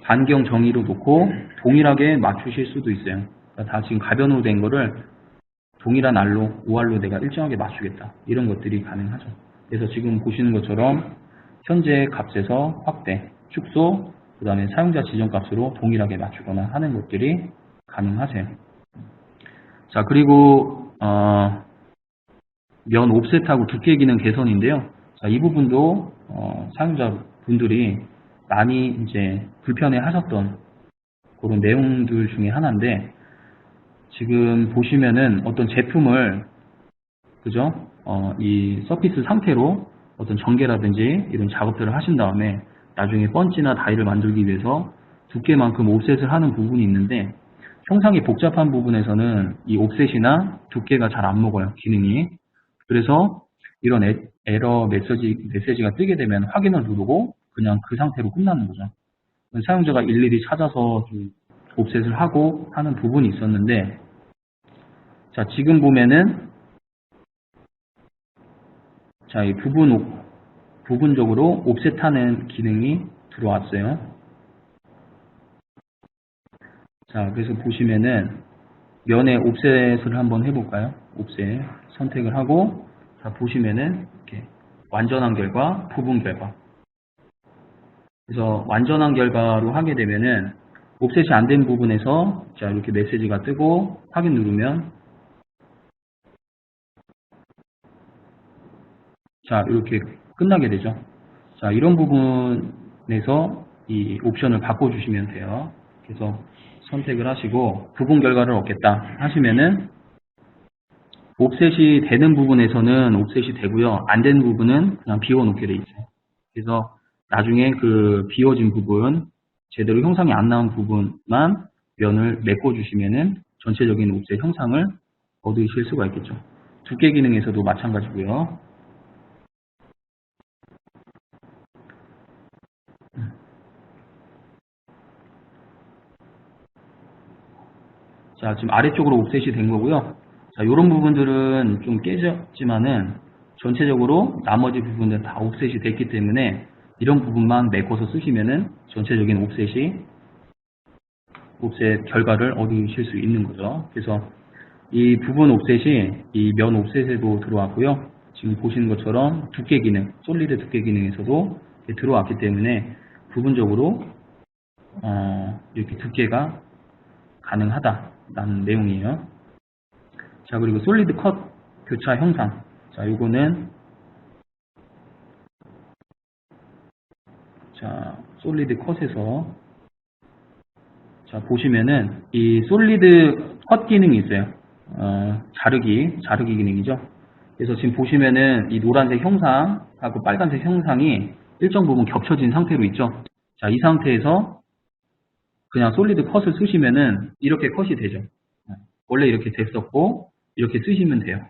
Speaker 1: 반경 정의로 놓고 동일하게 맞추실 수도 있어요. 그러니까 다 지금 가변으로 된 거를 동일한 R로, 5R로 내가 일정하게 맞추겠다. 이런 것들이 가능하죠. 그래서 지금 보시는 것처럼 현재 값에서 확대, 축소, 그 다음에 사용자 지정 값으로 동일하게 맞추거나 하는 것들이 가능하세요. 자, 그리고 면 옵셋하고 두께 기능 개선인데요. 자, 이 부분도 사용자분들이 많이 이제 불편해 하셨던 그런 내용들 중에 하나인데, 지금 보시면은 어떤 제품을, 그죠? 이 서피스 상태로 어떤 전개라든지 이런 작업들을 하신 다음에 나중에 번지나 다이를 만들기 위해서 두께만큼 옵셋을 하는 부분이 있는데, 형상이 복잡한 부분에서는 이 옵셋이나 두께가 잘 안 먹어요, 기능이. 그래서 이런 에러 메시지가 뜨게 되면 확인을 누르고 그냥 그 상태로 끝나는 거죠. 사용자가 일일이 찾아서 좀 옵셋을 하고 하는 부분이 있었는데, 자, 지금 보면은, 자, 이 부분적으로 옵셋하는 기능이 들어왔어요. 자, 그래서 보시면은 면의 옵셋을 한번 해볼까요? 옵셋 선택을 하고, 자, 보시면은 이렇게 완전한 결과, 부분 결과. 그래서 완전한 결과로 하게 되면은 옵셋이 안 된 부분에서 자, 이렇게 메시지가 뜨고 확인 누르면, 자, 이렇게 끝나게 되죠. 자, 이런 부분에서 이 옵션을 바꿔주시면 돼요. 그래서 선택을 하시고 부분 결과를 얻겠다 하시면은 옵셋이 되는 부분에서는 옵셋이 되고요. 안 되는 부분은 그냥 비워놓게 돼 있어요. 그래서 나중에 그 비워진 부분, 제대로 형상이 안 나온 부분만 면을 메꿔주시면은 전체적인 옵셋 형상을 얻으실 수가 있겠죠. 두께 기능에서도 마찬가지고요. 자, 지금 아래쪽으로 옵셋이 된 거고요. 자, 이런 부분들은 좀 깨졌지만은 전체적으로 나머지 부분은 다 옵셋이 됐기 때문에 이런 부분만 메꿔서 쓰시면은 전체적인 옵셋 결과를 얻으실 수 있는 거죠. 그래서 이 부분 옵셋이 이 면 옵셋에도 들어왔고요. 지금 보시는 것처럼 두께 기능, 솔리드 두께 기능에서도 들어왔기 때문에 부분적으로 이렇게 두께가 가능하다라는 내용이에요. 자, 그리고 솔리드 컷 교차 형상. 자, 요거는 자, 솔리드 컷에서 자, 보시면은 이 솔리드 컷 기능이 있어요. 자르기 기능이죠. 그래서 지금 보시면은 이 노란색 형상하고 빨간색 형상이 일정 부분 겹쳐진 상태로 있죠. 자, 이 상태에서 그냥 솔리드 컷을 쓰시면은 이렇게 컷이 되죠. 원래 이렇게 됐었고 이렇게 쓰시면 돼요.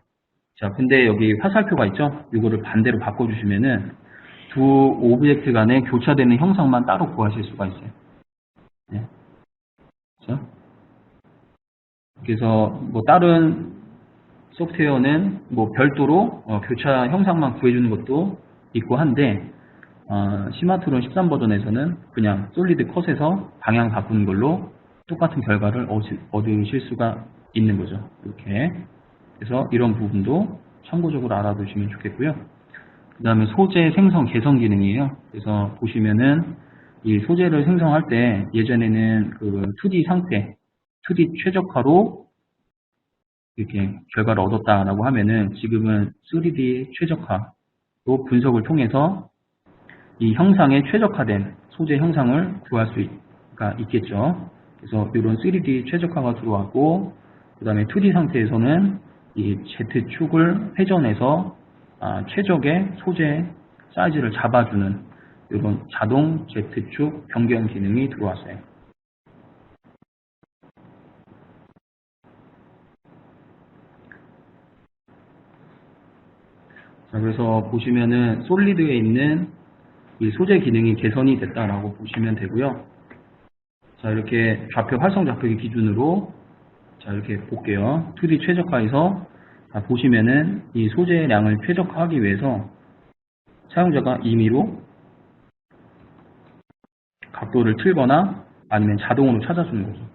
Speaker 1: 자, 근데 여기 화살표가 있죠? 이거를 반대로 바꿔주시면은 두 오브젝트 간에 교차되는 형상만 따로 구하실 수가 있어요. 네. 그렇죠? 그래서 뭐 다른 소프트웨어는 뭐 별도로 교차 형상만 구해주는 것도 있고 한데 시마트론 13 버전에서는 그냥 솔리드 컷에서 방향 바꾸는 걸로 똑같은 결과를 얻으실 수가 있는 거죠. 이렇게. 그래서 이런 부분도 참고적으로 알아두시면 좋겠고요. 그 다음에 소재 생성 개선 기능이에요. 그래서 보시면은 이 소재를 생성할 때 예전에는 그 2D 상태, 2D 최적화로 이렇게 결과를 얻었다라고 하면은 지금은 3D 최적화로 분석을 통해서 이 형상에 최적화된 소재 형상을 구할 수가 있겠죠. 그래서 이런 3D 최적화가 들어왔고, 그 다음에 2D 상태에서는 이 Z축을 회전해서 최적의 소재 사이즈를 잡아주는 이런 자동 Z축 변경 기능이 들어왔어요. 자, 그래서 보시면은 솔리드에 있는 이 소재 기능이 개선이 됐다라고 보시면 되고요. 자, 이렇게 좌표 활성 좌표기 기준으로 자, 이렇게 볼게요. 2D 최적화에서 보시면은 이 소재량을 최적화하기 위해서 사용자가 임의로 각도를 틀거나 아니면 자동으로 찾아주는 거죠.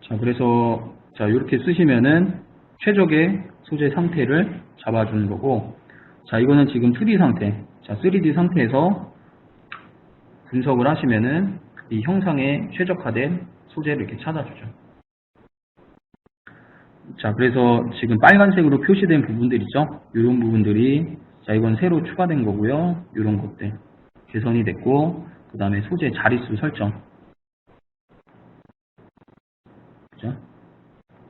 Speaker 1: 자, 그래서 자, 이렇게 쓰시면은 최적의 소재 상태를 잡아주는 거고, 자, 이거는 지금 2D 상태, 자, 3D 상태에서 분석을 하시면은 이 형상에 최적화된 소재를 이렇게 찾아주죠. 자, 그래서 지금 빨간색으로 표시된 부분들 있죠? 이런 부분들이, 자, 이건 새로 추가된 거고요. 이런 것들 개선이 됐고, 그 다음에 소재 자릿수 설정. 그죠?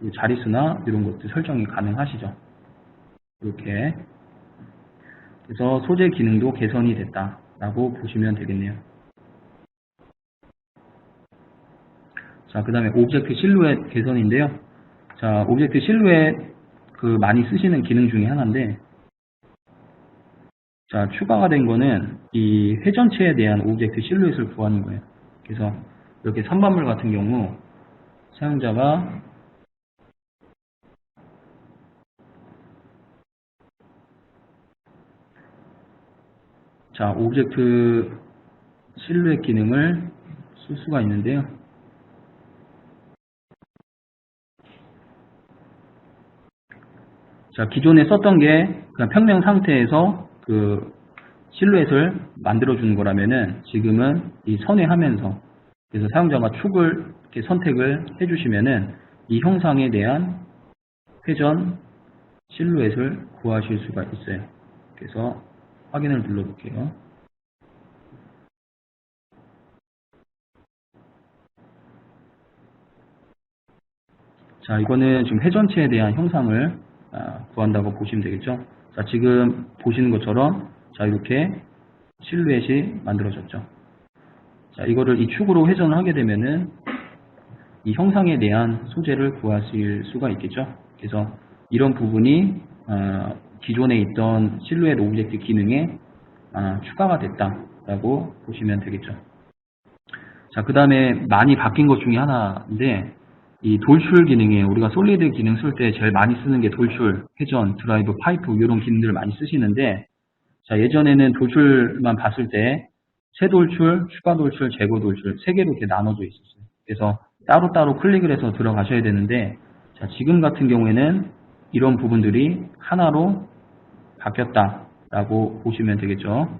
Speaker 1: 이 자릿수나 이런 것들 설정이 가능하시죠? 이렇게. 그래서 소재 기능도 개선이 됐다라고 보시면 되겠네요. 자, 그 다음에 오브젝트 실루엣 개선인데요. 자, 오브젝트 실루엣 많이 쓰시는 기능 중에 하나인데, 자, 추가가 된 거는 이 회전체에 대한 오브젝트 실루엣을 구하는 거예요. 그래서 이렇게 선반물 같은 경우 사용자가 자, 오브젝트 실루엣 기능을 쓸 수가 있는데요. 자, 기존에 썼던 게 그냥 평면 상태에서 그 실루엣을 만들어주는 거라면은 지금은 이 선회하면서 그래서 사용자가 축을 이렇게 선택을 해주시면은 이 형상에 대한 회전 실루엣을 구하실 수가 있어요. 그래서 확인을 눌러볼게요. 자, 이거는 지금 회전체에 대한 형상을 구한다고 보시면 되겠죠. 자, 지금 보시는 것처럼 자, 이렇게 실루엣이 만들어졌죠. 자, 이거를 이 축으로 회전을 하게 되면은 이 형상에 대한 소재를 구하실 수가 있겠죠. 그래서 이런 부분이 기존에 있던 실루엣 오브젝트 기능에 추가가 됐다라고 보시면 되겠죠. 자, 그 다음에 많이 바뀐 것 중에 하나인데 이 돌출 기능이에요. 우리가 솔리드 기능 쓸 때 제일 많이 쓰는 게 돌출, 회전, 드라이브, 파이프 이런 기능들을 많이 쓰시는데 자, 예전에는 돌출만 봤을 때 새돌출, 추가 돌출, 재고 돌출 세 개로 이렇게 나눠져 있었어요. 그래서 따로따로 클릭을 해서 들어가셔야 되는데 자, 지금 같은 경우에는 이런 부분들이 하나로 바뀌었다라고 보시면 되겠죠.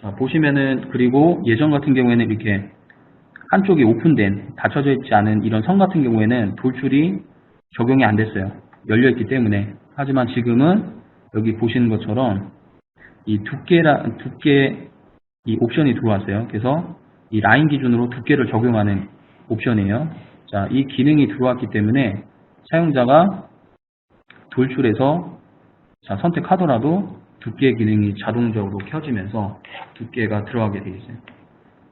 Speaker 1: 자, 보시면은 그리고 예전 같은 경우에는 이렇게 한쪽이 오픈된 닫혀져 있지 않은 이런 선 같은 경우에는 돌출이 적용이 안 됐어요. 열려 있기 때문에. 하지만 지금은 여기 보시는 것처럼 이 두께 이 옵션이 들어왔어요. 그래서 이 라인 기준으로 두께를 적용하는 옵션이에요. 자, 이 기능이 들어왔기 때문에 사용자가 돌출해서 자, 선택하더라도 두께 기능이 자동적으로 켜지면서 두께가 들어가게 되어 있어요.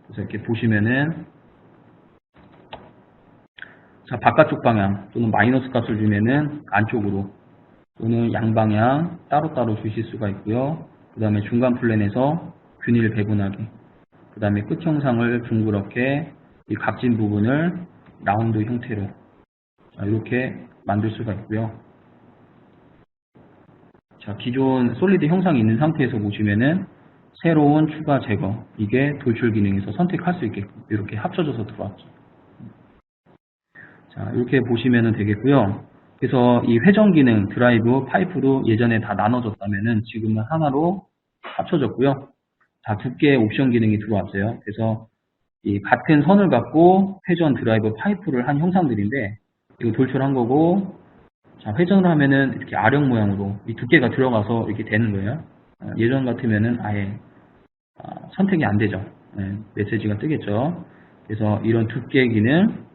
Speaker 1: 그래서 이렇게 보시면은 자, 바깥쪽 방향 또는 마이너스 값을 주면은 안쪽으로 또는 양방향 따로따로 주실 수가 있고요. 그 다음에 중간 플랜에서 균일 배분하기, 그 다음에 끝 형상을 둥그렇게 이 각진 부분을 라운드 형태로 이렇게 만들 수가 있고요. 자, 기존 솔리드 형상이 있는 상태에서 보시면은 새로운 추가 제거, 이게 돌출 기능에서 선택할 수 있게끔 이렇게 합쳐져서 들어왔죠. 자, 이렇게 보시면 되겠고요. 그래서 이 회전 기능, 드라이브, 파이프도 예전에 다 나눠졌다면은 지금은 하나로 합쳐졌고요. 다 두께의 옵션 기능이 들어왔어요. 그래서 이 같은 선을 갖고 회전, 드라이브, 파이프를 한 형상들인데 이거 돌출한 거고, 자, 회전을 하면은 이렇게 아령 모양으로 이 두께가 들어가서 이렇게 되는 거예요. 예전 같으면은 아예 선택이 안 되죠. 메시지가 뜨겠죠. 그래서 이런 두께 기능,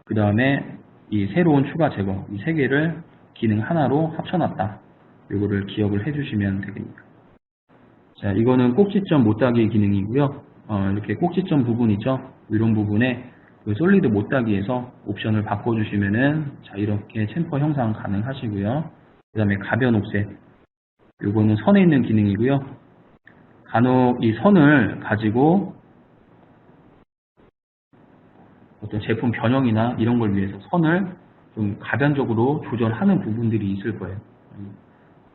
Speaker 1: 그 다음에 이 새로운 추가 제거, 이 세 개를 기능 하나로 합쳐놨다. 이거를 기억을 해주시면 되겠습니다. 자, 이거는 꼭지점 못따기 기능이고요. 이렇게 꼭지점 부분 있죠. 이런 부분에 그 솔리드 못따기에서 옵션을 바꿔주시면은 자, 이렇게 챔퍼 형상 가능하시고요. 그 다음에 가변 옵셋, 요거는 선에 있는 기능이고요. 간혹 이 선을 가지고 어떤 제품 변형이나 이런 걸 위해서 선을 좀 가변적으로 조절하는 부분들이 있을 거예요.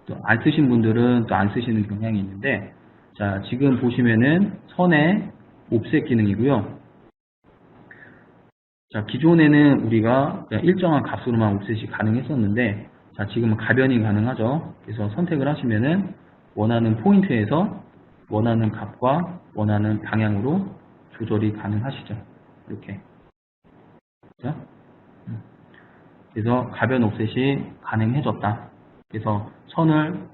Speaker 1: 또 안 쓰신 분들은 또 안 쓰시는 경향이 있는데, 자, 지금 보시면은 선의 옵셋 기능이고요. 자, 기존에는 우리가 일정한 값으로만 옵셋이 가능했었는데, 자, 지금은 가변이 가능하죠. 그래서 선택을 하시면은 원하는 포인트에서 원하는 값과 원하는 방향으로 조절이 가능하시죠. 이렇게. 그렇죠? 그래서 가변 옵셋이 가능해졌다. 그래서 선을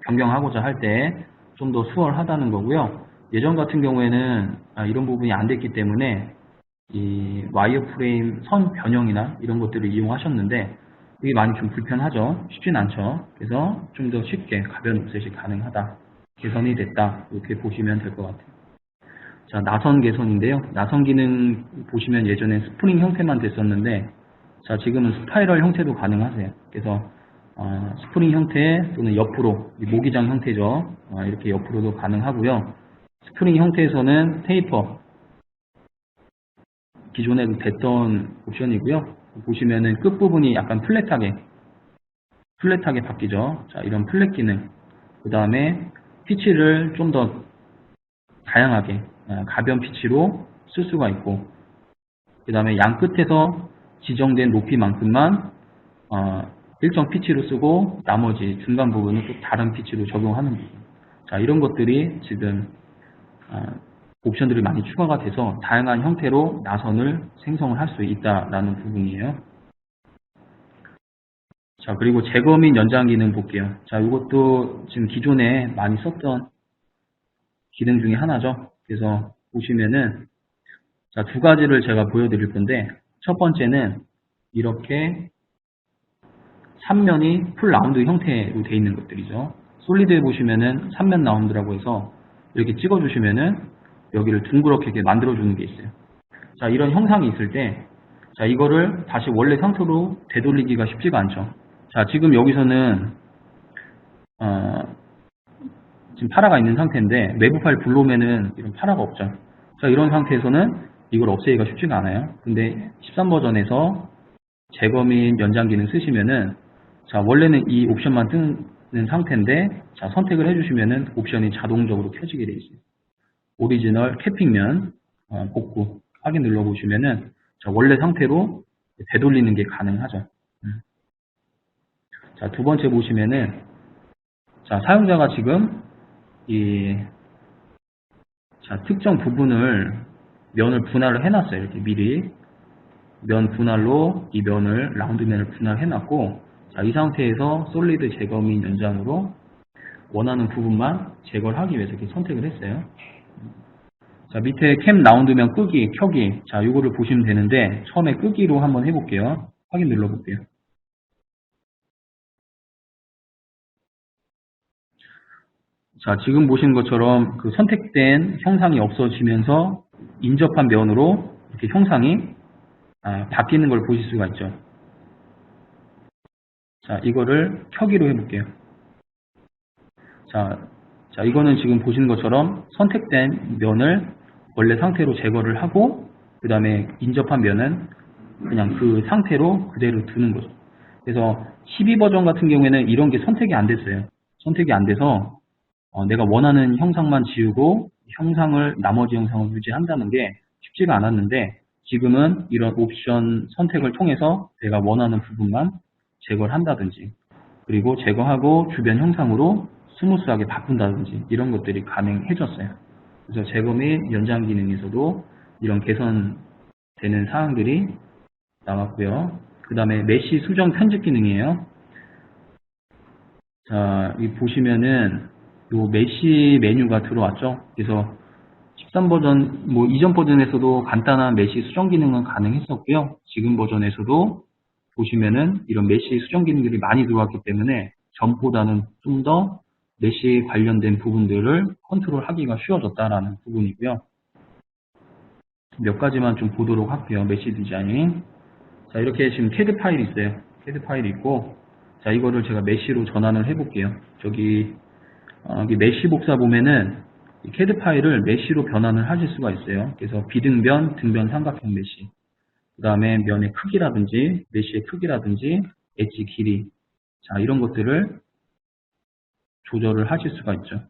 Speaker 1: 변경하고자 할 때 좀 더 수월하다는 거고요. 예전 같은 경우에는 이런 부분이 안 됐기 때문에 이 와이어 프레임 선 변형이나 이런 것들을 이용하셨는데 이게 많이 좀 불편하죠. 쉽진 않죠. 그래서 좀 더 쉽게 가변 옵셋이 가능하다. 개선이 됐다. 이렇게 보시면 될 것 같아요. 자, 나선 개선인데요. 나선 기능 보시면 예전에 스프링 형태만 됐었는데, 자, 지금은 스파이럴 형태도 가능하세요. 그래서 스프링 형태 또는 옆으로, 모기장 형태죠. 이렇게 옆으로도 가능하고요. 스프링 형태에서는 테이퍼, 기존에 됐던 옵션이고요. 보시면은 끝부분이 약간 플랫하게 바뀌죠. 자, 이런 플랫 기능. 그 다음에 피치를 좀 더 다양하게 가변 피치로 쓸 수가 있고, 그 다음에 양 끝에서 지정된 높이만큼만 일정 피치로 쓰고 나머지 중간 부분은 또 다른 피치로 적용하는 부분. 자, 이런 것들이 지금 옵션들이 많이 추가가 돼서 다양한 형태로 나선을 생성을 할 수 있다라는 부분이에요. 자, 그리고 제거 및 연장 기능 볼게요. 자, 이것도 지금 기존에 많이 썼던 기능 중에 하나죠. 그래서 보시면은 자, 두 가지를 제가 보여드릴 건데, 첫 번째는 이렇게 3면이 풀 라운드 형태로 되어 있는 것들이죠. 솔리드에 보시면은 3면 라운드라고 해서 이렇게 찍어주시면은 여기를 둥그렇게 이렇게 만들어주는 게 있어요. 자, 이런 형상이 있을 때, 자, 이거를 다시 원래 상태로 되돌리기가 쉽지가 않죠. 자, 지금 여기서는 지금 파라가 있는 상태인데 외부 파일 불러오면은 이런 파라가 없죠. 자, 이런 상태에서는 이걸 없애기가 쉽지가 않아요. 근데 13버전에서 제거 및 연장 기능 쓰시면은 자, 원래는 이 옵션만 뜨는 상태인데 자, 선택을 해주시면은 옵션이 자동적으로 켜지게 되어 있어요. 오리지널 캐핑면 복구 확인 눌러보시면은 자, 원래 상태로 되돌리는 게 가능하죠. 자, 두 번째 보시면은 자, 사용자가 지금 자, 특정 부분을 면을 분할을 해놨어요. 이렇게 미리 면 분할로 이 면을 라운드 면을 분할해놨고, 자, 이 상태에서 솔리드 제거 및 연장으로 원하는 부분만 제거를 하기 위해서 이렇게 선택을 했어요. 자, 밑에 캠 라운드 면 끄기, 켜기. 자, 요거를 보시면 되는데 처음에 끄기로 한번 해볼게요. 확인 눌러볼게요. 자, 지금 보신 것처럼 그 선택된 형상이 없어지면서 인접한 면으로 이렇게 형상이 바뀌는 걸 보실 수가 있죠. 자, 이거를 켜기로 해볼게요. 자, 이거는 지금 보시는 것처럼 선택된 면을 원래 상태로 제거를 하고 그 다음에 인접한 면은 그냥 그 상태로 그대로 두는 거죠. 그래서 12버전 같은 경우에는 이런 게 선택이 안 됐어요. 선택이 안 돼서 내가 원하는 형상만 지우고 나머지 형상을 유지한다는 게 쉽지가 않았는데 지금은 이런 옵션 선택을 통해서 내가 원하는 부분만 제거를 한다든지 그리고 제거하고 주변 형상으로 스무스하게 바꾼다든지 이런 것들이 가능해졌어요. 그래서 제거 및 연장 기능에서도 이런 개선되는 사항들이 나왔고요. 그 다음에 메시 수정 편집 기능이에요. 자, 이 보시면은 요 메시 메뉴가 들어왔죠. 그래서 13버전, 이전 버전에서도 간단한 메시 수정 기능은 가능했었고요. 지금 버전에서도 보시면은 이런 메시 수정 기능들이 많이 들어왔기 때문에 전보다는 좀 더 메시 관련된 부분들을 컨트롤하기가 쉬워졌다라는 부분이고요. 몇 가지만 좀 보도록 할게요. 메시 디자인. 자, 이렇게 지금 캐드 파일이 있어요. 캐드 파일이 있고, 자, 이거를 제가 메시로 전환을 해볼게요. 여기 메시 복사 보면은 이 캐드 파일을 메시로 변환을 하실 수가 있어요. 그래서 비등변, 등변 삼각형 메시. 그 다음에 면의 크기라든지, 메시의 크기라든지, 엣지 길이. 자, 이런 것들을 조절을 하실 수가 있죠.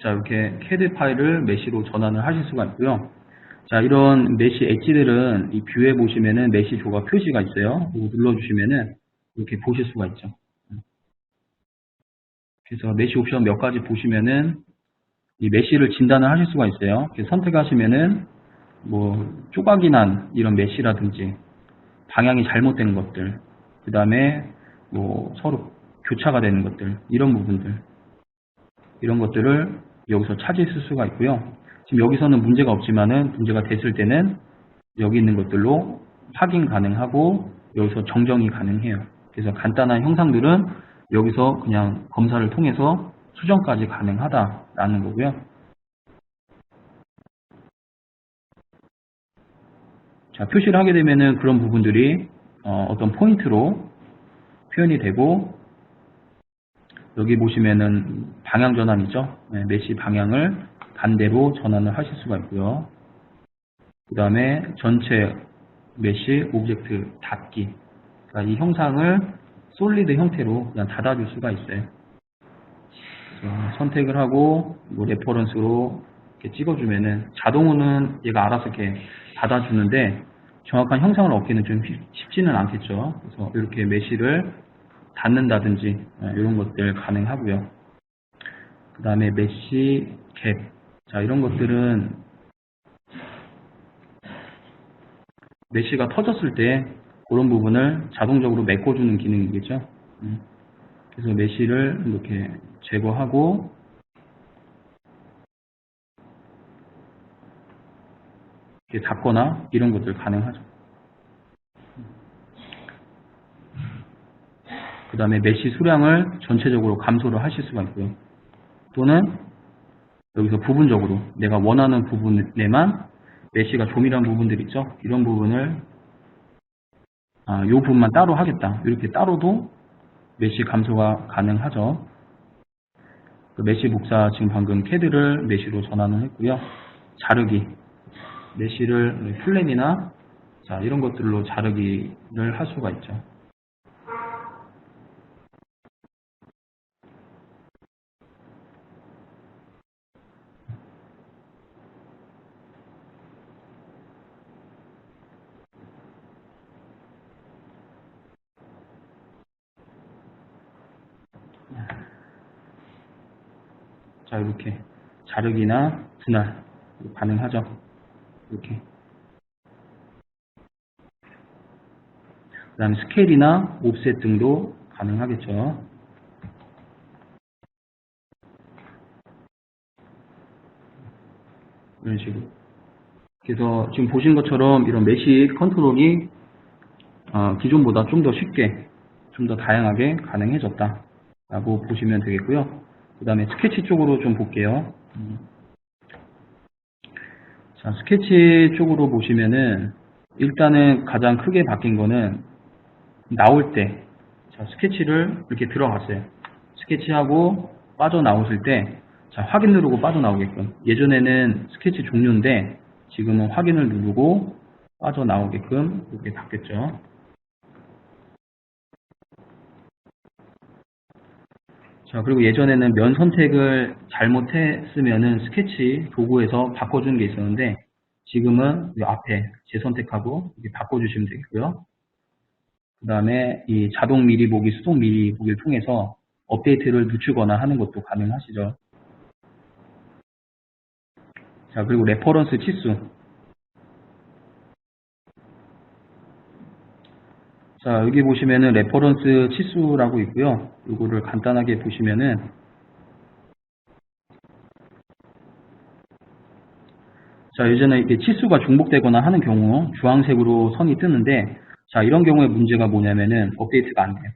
Speaker 1: 자, 이렇게 캐드 파일을 메시로 전환을 하실 수가 있고요. 자, 이런 메시 엣지들은 이 뷰에 보시면은 메시 조각 표시가 있어요. 이거 눌러주시면은 이렇게 보실 수가 있죠. 그래서 메시 옵션 몇 가지 보시면은 이 메시를 진단을 하실 수가 있어요. 선택하시면은 조각이 난 이런 메시라든지 방향이 잘못된 것들, 그 다음에 서로 교차가 되는 것들, 이런 부분들, 이런 것들을 여기서 찾으실 수가 있고요. 지금 여기서는 문제가 없지만은 문제가 됐을 때는 여기 있는 것들로 확인 가능하고 여기서 정정이 가능해요. 그래서 간단한 형상들은 여기서 그냥 검사를 통해서 수정까지 가능하다라는 거고요. 자, 표시를 하게 되면은 그런 부분들이 어떤 포인트로 표현이 되고, 여기 보시면은 방향 전환이죠. 네, 메시 방향을 반대로 전환을 하실 수가 있고요. 그 다음에 전체 메시 오브젝트 닫기. 그러니까 이 형상을 솔리드 형태로 그냥 닫아줄 수가 있어요. 선택을 하고 레퍼런스로 이렇게 찍어주면은 자동으로는 얘가 알아서 이렇게 닫아주는데 정확한 형상을 얻기는 좀 쉽지는 않겠죠. 그래서 이렇게 메시를 닫는다든지 이런 것들 가능하고요. 그 다음에 메시 갭. 자, 이런 것들은 메시가 터졌을 때 그런 부분을 자동적으로 메꿔주는 기능이겠죠. 그래서 메시를 이렇게 제거하고 이렇게 닫거나 이런 것들 가능하죠. 그 다음에 메시 수량을 전체적으로 감소를 하실 수가 있고요. 또는 여기서 부분적으로 내가 원하는 부분에만 메시가 조밀한 부분들 있죠. 이런 부분을 이 부분만 따로 하겠다. 이렇게 따로도 메시 감소가 가능하죠. 그 메시 복사 지금 방금 캐드를 메시로 전환을 했고요. 자르기. 메시를 플랜이나 자, 이런 것들로 자르기를 할 수가 있죠. 자, 이렇게 자르기나 분할 가능하죠. 이렇게. 그 다음에 스케일이나 옵셋 등도 가능하겠죠. 이런 식으로. 그래서 지금 보신 것처럼 이런 메시 컨트롤이 기존보다 좀 더 쉽게, 좀 더 다양하게 가능해졌다라고 보시면 되겠고요. 그 다음에 스케치 쪽으로 좀 볼게요. 자, 스케치 쪽으로 보시면은 일단은 가장 크게 바뀐 거는 나올 때, 자, 스케치를 이렇게 들어갔어요. 스케치하고 빠져나오실 때, 자, 확인 누르고 빠져나오게끔. 예전에는 스케치 종료인데 지금은 확인을 누르고 빠져나오게끔 이렇게 바뀌었죠. 자, 그리고 예전에는 면 선택을 잘못했으면은 스케치 도구에서 바꿔주는 게 있었는데 지금은 이 앞에 재선택하고 이렇게 바꿔주시면 되겠고요. 그 다음에 이 자동 미리 보기, 수동 미리 보기를 통해서 업데이트를 늦추거나 하는 것도 가능하시죠. 자, 그리고 레퍼런스 치수. 자, 여기 보시면은 레퍼런스 치수라고 있고요. 이거를 간단하게 보시면은 자, 예전에 이렇게 치수가 중복되거나 하는 경우 주황색으로 선이 뜨는데 자, 이런 경우에 문제가 뭐냐면은 업데이트가 안 돼요.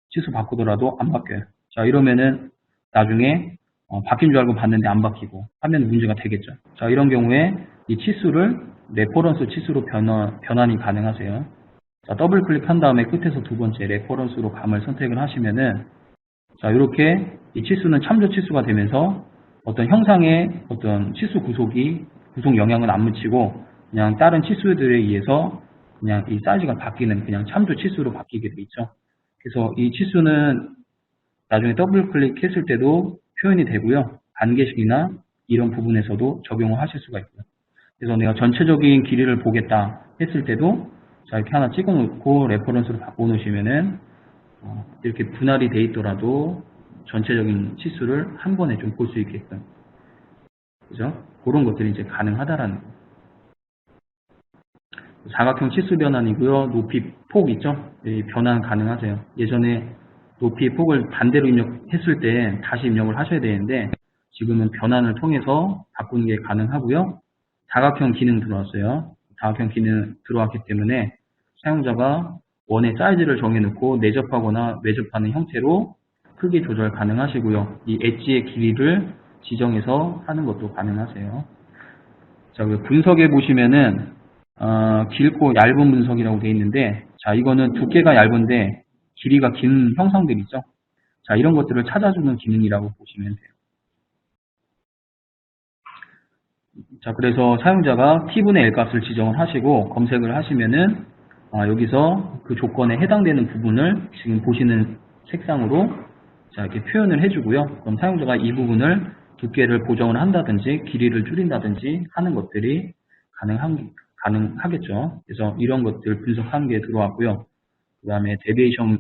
Speaker 1: 치수 바꾸더라도 안 바뀌어요. 자, 이러면은 나중에 바뀐 줄 알고 봤는데 안 바뀌고 하면 문제가 되겠죠. 자, 이런 경우에 이 치수를 레퍼런스 치수로 변환이 가능하세요. 자, 더블 클릭한 다음에 끝에서 두 번째 레퍼런스로 감을 선택을 하시면은 자, 이렇게 이 치수는 참조 치수가 되면서 어떤 형상의 어떤 치수 구속 영향은 안 미치고 그냥 다른 치수들에 의해서 그냥 이 사이즈가 바뀌는 그냥 참조 치수로 바뀌게 돼 있죠. 그래서 이 치수는 나중에 더블 클릭했을 때도 표현이 되고요. 단계식이나 이런 부분에서도 적용을 하실 수가 있고요. 그래서 내가 전체적인 길이를 보겠다 했을 때도 자, 이렇게 하나 찍어 놓고 레퍼런스로 바꿔 놓으시면은 이렇게 분할이 돼 있더라도 전체적인 치수를 한 번에 좀 볼 수 있게끔, 그죠? 그런 것들이 이제 가능하다라는 거. 사각형 치수 변환이고요. 높이 폭 있죠? 이 변환 가능하세요. 예전에 높이 폭을 반대로 입력했을 때 다시 입력을 하셔야 되는데 지금은 변환을 통해서 바꾸는 게 가능하고요. 다각형 기능 들어왔어요. 다각형 기능 들어왔기 때문에 사용자가 원의 사이즈를 정해놓고 내접하거나 외접하는 형태로 크기 조절 가능하시고요. 이 엣지의 길이를 지정해서 하는 것도 가능하세요. 자, 분석에 보시면은 길고 얇은 분석이라고 되어 있는데 자, 이거는 두께가 얇은데 길이가 긴 형상들 있죠. 자, 이런 것들을 찾아주는 기능이라고 보시면 돼요. 자, 그래서 사용자가 t분의 L 값을 지정을 하시고 검색을 하시면은 여기서 그 조건에 해당되는 부분을 지금 보시는 색상으로 자, 이렇게 표현을 해주고요. 그럼 사용자가 이 부분을 두께를 보정을 한다든지 길이를 줄인다든지 하는 것들이 가능하겠죠. 그래서 이런 것들 분석하는 게 들어왔고요. 그 다음에 데비에이션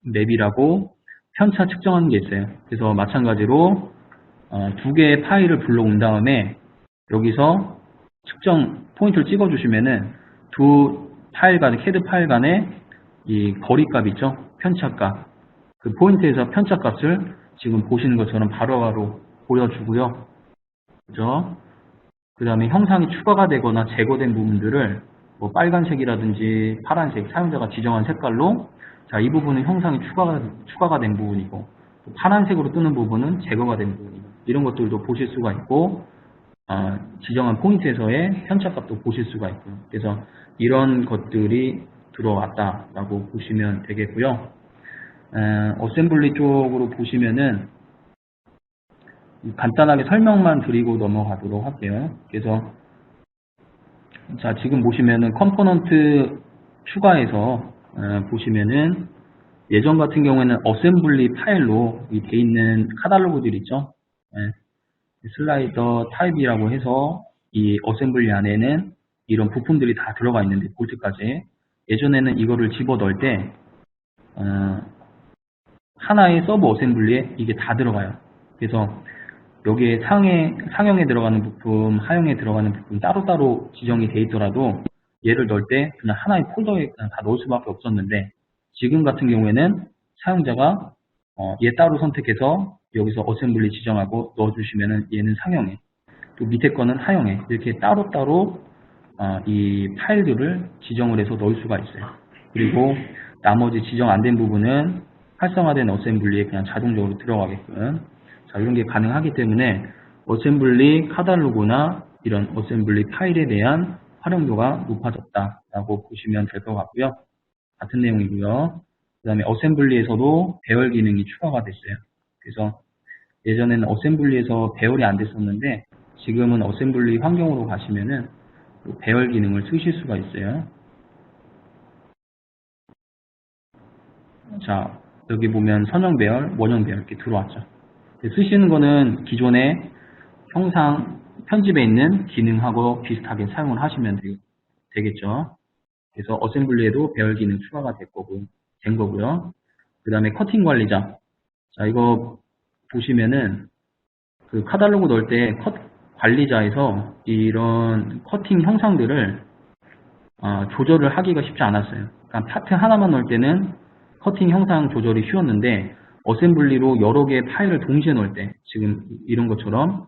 Speaker 1: 맵이라고 편차 측정하는 게 있어요. 그래서 마찬가지로 두 개의 파일을 불러온 다음에 여기서 측정 포인트를 찍어주시면은 두 파일 간의 CAD 파일 간의 이 거리값 있죠? 편차값. 그 포인트에서 편차값을 지금 보시는 것처럼 바로바로 보여주고요. 그죠? 그 다음에 형상이 추가가 되거나 제거된 부분들을 뭐 빨간색이라든지 파란색, 사용자가 지정한 색깔로 자, 이 부분은 형상이 추가가 된 부분이고 파란색으로 뜨는 부분은 제거가 된 부분이고 이런 것들도 보실 수가 있고 지정한 포인트에서의 편차값도 보실 수가 있고요. 그래서 이런 것들이 들어왔다라고 보시면 되겠고요. 어셈블리 쪽으로 보시면은 간단하게 설명만 드리고 넘어가도록 할게요. 그래서 자, 지금 보시면은 컴포넌트 추가해서 보시면은 예전 같은 경우에는 어셈블리 파일로 돼 있는 카탈로그들 있죠. 슬라이더 타입이라고 해서 이 어셈블리 안에는 이런 부품들이 다 들어가 있는데 볼트까지 예전에는 이거를 집어 넣을 때 하나의 서브 어셈블리에 이게 다 들어가요. 그래서 여기에 상형에 들어가는 부품, 하형에 들어가는 부품 따로따로 지정이 돼 있더라도 얘를 넣을 때 그냥 하나의 폴더에 그냥 다 넣을 수밖에 없었는데 지금 같은 경우에는 사용자가 얘 따로 선택해서 여기서 어셈블리 지정하고 넣어주시면은 얘는 상형에 또 밑에 거는 하영애. 이렇게 따로따로 이 파일들을 지정을 해서 넣을 수가 있어요. 그리고 나머지 지정 안 된 부분은 활성화된 어셈블리에 그냥 자동적으로 들어가게끔, 자, 이런 게 가능하기 때문에 어셈블리 카탈로그나 이런 어셈블리 파일에 대한 활용도가 높아졌다라고 보시면 될 것 같고요. 같은 내용이고요. 그 다음에 어셈블리에서도 배열 기능이 추가가 됐어요. 그래서 예전에는 어셈블리에서 배열이 안 됐었는데 지금은 어셈블리 환경으로 가시면은 배열 기능을 쓰실 수가 있어요. 자, 여기 보면 선형 배열, 원형 배열 이렇게 들어왔죠. 쓰시는 거는 기존에 형상 편집에 있는 기능하고 비슷하게 사용을 하시면 되겠죠. 그래서 어셈블리에도 배열 기능 추가가 된 거고요. 그 다음에 커팅 관리자. 자, 이거 보시면은 그 카탈로그 넣을 때 컷 관리자에서 이런 커팅 형상들을 조절을 하기가 쉽지 않았어요. 그러니까 파트 하나만 넣을 때는 커팅 형상 조절이 쉬웠는데 어셈블리로 여러 개의 파일을 동시에 넣을 때 지금 이런 것처럼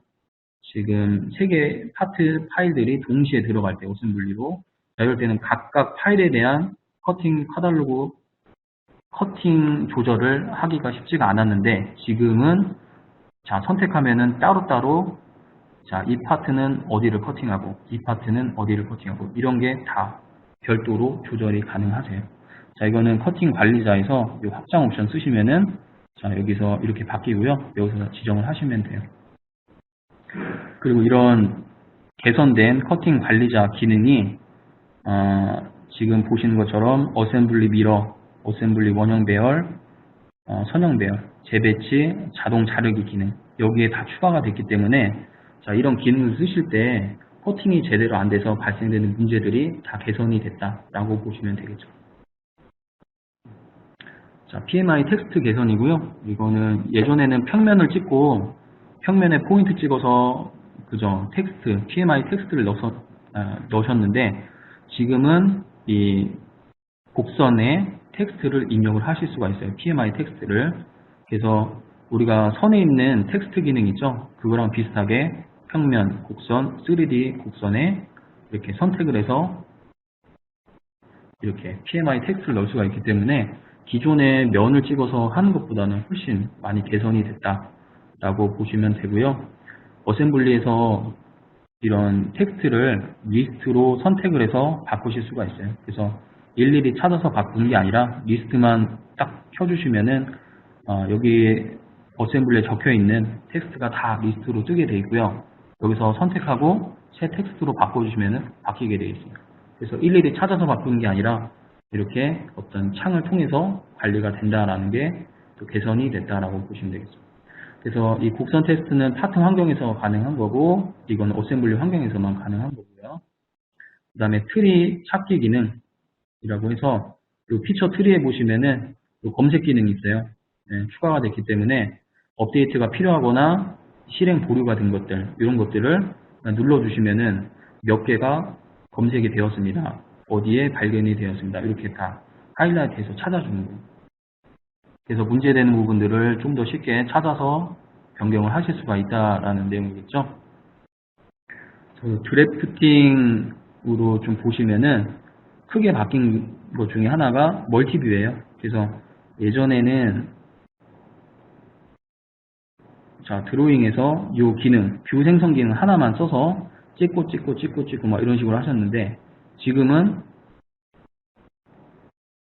Speaker 1: 지금 3개의 파트 파일들이 동시에 들어갈 때 어셈블리로 이럴 때는 각각 파일에 대한 커팅 카탈로그 커팅 조절을 하기가 쉽지가 않았는데 지금은 자 선택하면은 따로따로 자 이 파트는 어디를 커팅하고 이 파트는 어디를 커팅하고 이런 게 다 별도로 조절이 가능하세요. 자 이거는 커팅 관리자에서 이 확장 옵션 쓰시면은 자 여기서 이렇게 바뀌고요. 여기서 지정을 하시면 돼요. 그리고 이런 개선된 커팅 관리자 기능이 지금 보시는 것처럼 어셈블리 미러, 어셈블리 원형 배열, 선형 배열, 재배치, 자동 자르기 기능 여기에 다 추가가 됐기 때문에 자 이런 기능을 쓰실 때 커팅이 제대로 안 돼서 발생되는 문제들이 다 개선이 됐다라고 보시면 되겠죠. 자, PMI 텍스트 개선이고요. 이거는 예전에는 평면을 찍고 평면에 포인트 찍어서 그죠 텍스트 PMI 텍스트를 넣으셨는데 지금은 이 곡선에 텍스트를 입력을 하실 수가 있어요. PMI 텍스트를. 그래서 우리가 선에 있는 텍스트 기능 있죠. 그거랑 비슷하게 평면, 곡선, 3D 곡선에 이렇게 선택을 해서 이렇게 PMI 텍스트를 넣을 수가 있기 때문에 기존의 면을 찍어서 하는 것보다는 훨씬 많이 개선이 됐다라고 보시면 되고요. 어셈블리에서 이런 텍스트를 리스트로 선택을 해서 바꾸실 수가 있어요. 그래서 일일이 찾아서 바꾸는 게 아니라 리스트만 딱 켜주시면은 여기 어셈블리에 적혀 있는 텍스트가 다 리스트로 뜨게 되어 있고요. 여기서 선택하고 새 텍스트로 바꿔주시면은 바뀌게 되어 있습니다. 그래서 일일이 찾아서 바꾸는 게 아니라 이렇게 어떤 창을 통해서 관리가 된다라는 게 또 개선이 됐다라고 보시면 되겠습니다. 그래서 이 곡선 테스트는 파트 환경에서 가능한 거고 이건 어셈블리 환경에서만 가능한 거고요. 그 다음에 트리 찾기 기능이라고 해서 이 피처 트리에 보시면은 검색 기능이 있어요. 네, 추가가 됐기 때문에 업데이트가 필요하거나 실행 보류가 된 것들 이런 것들을 눌러주시면은 몇 개가 검색이 되었습니다. 어디에 발견이 되었습니다. 이렇게 다 하이라이트해서 찾아주는 거예요. 그래서 문제되는 부분들을 좀 더 쉽게 찾아서 변경을 하실 수가 있다라는 내용이겠죠. 드래프팅으로 좀 보시면은 크게 바뀐 것 중에 하나가 멀티뷰예요. 그래서 예전에는 자 드로잉에서 이 기능, 뷰 생성 기능 하나만 써서 찍고 막 이런 식으로 하셨는데 지금은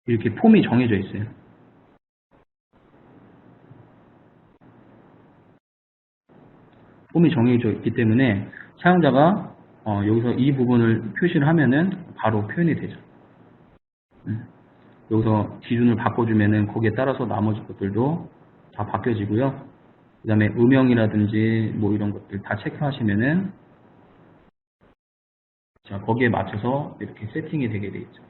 Speaker 1: 이렇게 폼이 정해져 있어요. 폼이 정해져 있기 때문에 사용자가 여기서 이 부분을 표시를 하면은 바로 표현이 되죠. 여기서 기준을 바꿔주면은 거기에 따라서 나머지 것들도 다 바뀌어지고요. 그 다음에 음영이라든지 뭐 이런 것들 다 체크하시면은 자 거기에 맞춰서 이렇게 세팅이 되게 돼 있죠.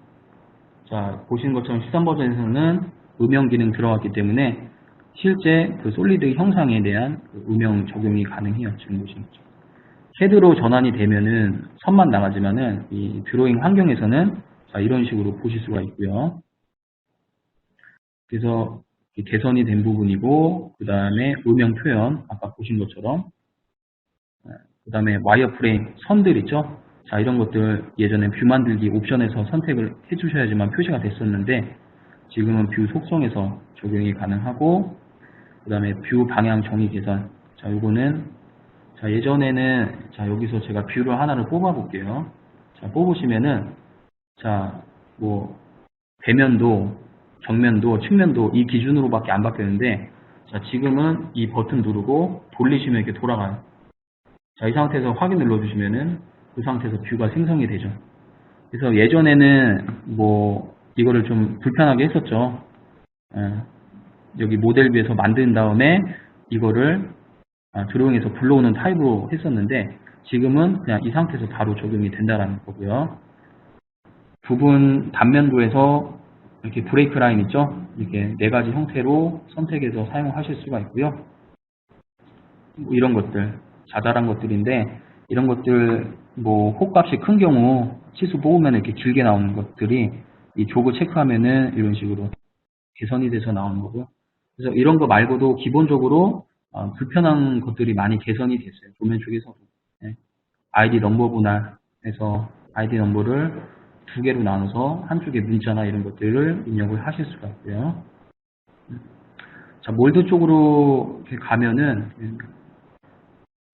Speaker 1: 자 보시는 것처럼 13버전에서는 음영 기능 들어갔기 때문에 실제 그 솔리드 형상에 대한 그 음영 적용이 가능해요. 지금 보시는 거죠. 쉐드로 전환이 되면은 선만 나가지만은 이 드로잉 환경에서는 자 이런 식으로 보실 수가 있고요. 그래서 개선이 된 부분이고 그 다음에 음영 표현 아까 보신 것처럼 그 다음에 와이어프레임, 선들 있죠? 자, 이런 것들 예전에 뷰 만들기 옵션에서 선택을 해주셔야지만 표시가 됐었는데 지금은 뷰 속성에서 적용이 가능하고 그 다음에 뷰 방향 정의 계산. 자, 요거는 자, 예전에는 자, 여기서 제가 뷰를 하나를 뽑아 볼게요. 자, 뽑으시면은 자, 뭐 배면도, 정면도, 측면도 이 기준으로밖에 안 바뀌었는데 자, 지금은 이 버튼 누르고 돌리시면 이렇게 돌아가요. 자, 이 상태에서 확인 눌러주시면은 그 상태에서 뷰가 생성이 되죠. 그래서 예전에는 뭐 이거를 좀 불편하게 했었죠. 여기 모델 뷰에서 만든 다음에 이거를 드로잉에서 불러오는 타입으로 했었는데 지금은 그냥 이 상태에서 바로 적용이 된다라는 거고요. 부분 단면도에서 이렇게 브레이크 라인 있죠? 이렇게 네 가지 형태로 선택해서 사용하실 수가 있고요. 뭐 이런 것들 자잘한 것들인데 이런 것들 뭐 호값이 큰 경우 치수 뽑으면 이렇게 길게 나오는 것들이 이 조그 체크하면은 이런 식으로 개선이 돼서 나오는 거고 그래서 이런 거 말고도 기본적으로 불편한 것들이 많이 개선이 됐어요. 도면 쪽에서도 네. 아이디 넘버 분할해서 아이디 넘버를 두 개로 나눠서 한쪽에 문자나 이런 것들을 입력을 하실 수가 있고요. 자, 몰드 쪽으로 이렇게 가면은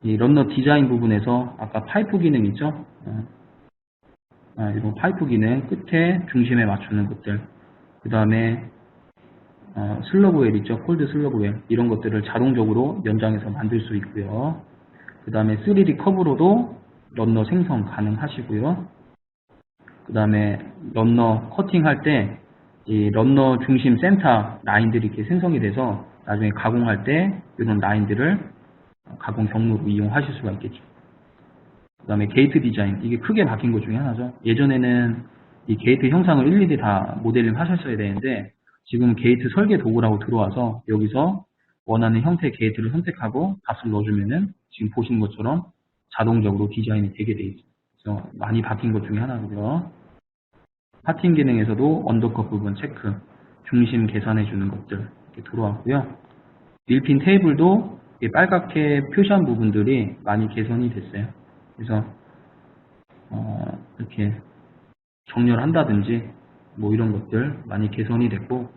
Speaker 1: 이 런너 디자인 부분에서 아까 파이프 기능 있죠? 이런 파이프 기능 끝에 중심에 맞추는 것들 그 다음에 슬러브웰 있죠? 콜드 슬러브웰 이런 것들을 자동적으로 연장해서 만들 수 있고요. 그 다음에 3D 커브로도 런너 생성 가능하시고요. 그 다음에 런너 커팅할 때 이 런너 중심 센터 라인들이 이렇게 생성이 돼서 나중에 가공할 때 이런 라인들을 가공 경로로 이용하실 수가 있겠죠. 그 다음에 게이트 디자인 이게 크게 바뀐 것 중에 하나죠. 예전에는 이 게이트 형상을 일일이 다 모델링 하셨어야 되는데 지금 게이트 설계 도구라고 들어와서 여기서 원하는 형태의 게이트를 선택하고 값을 넣어주면은 지금 보시는 것처럼 자동적으로 디자인이 되게 돼 있어요. 그래서 많이 바뀐 것 중에 하나고요. 파팅 기능에서도 언더컷 부분 체크, 중심 계산해 주는 것들 이렇게 들어왔고요. 밀핀 테이블도 빨갛게 표시한 부분들이 많이 개선이 됐어요. 그래서 이렇게 정렬한다든지 뭐 이런 것들 많이 개선이 됐고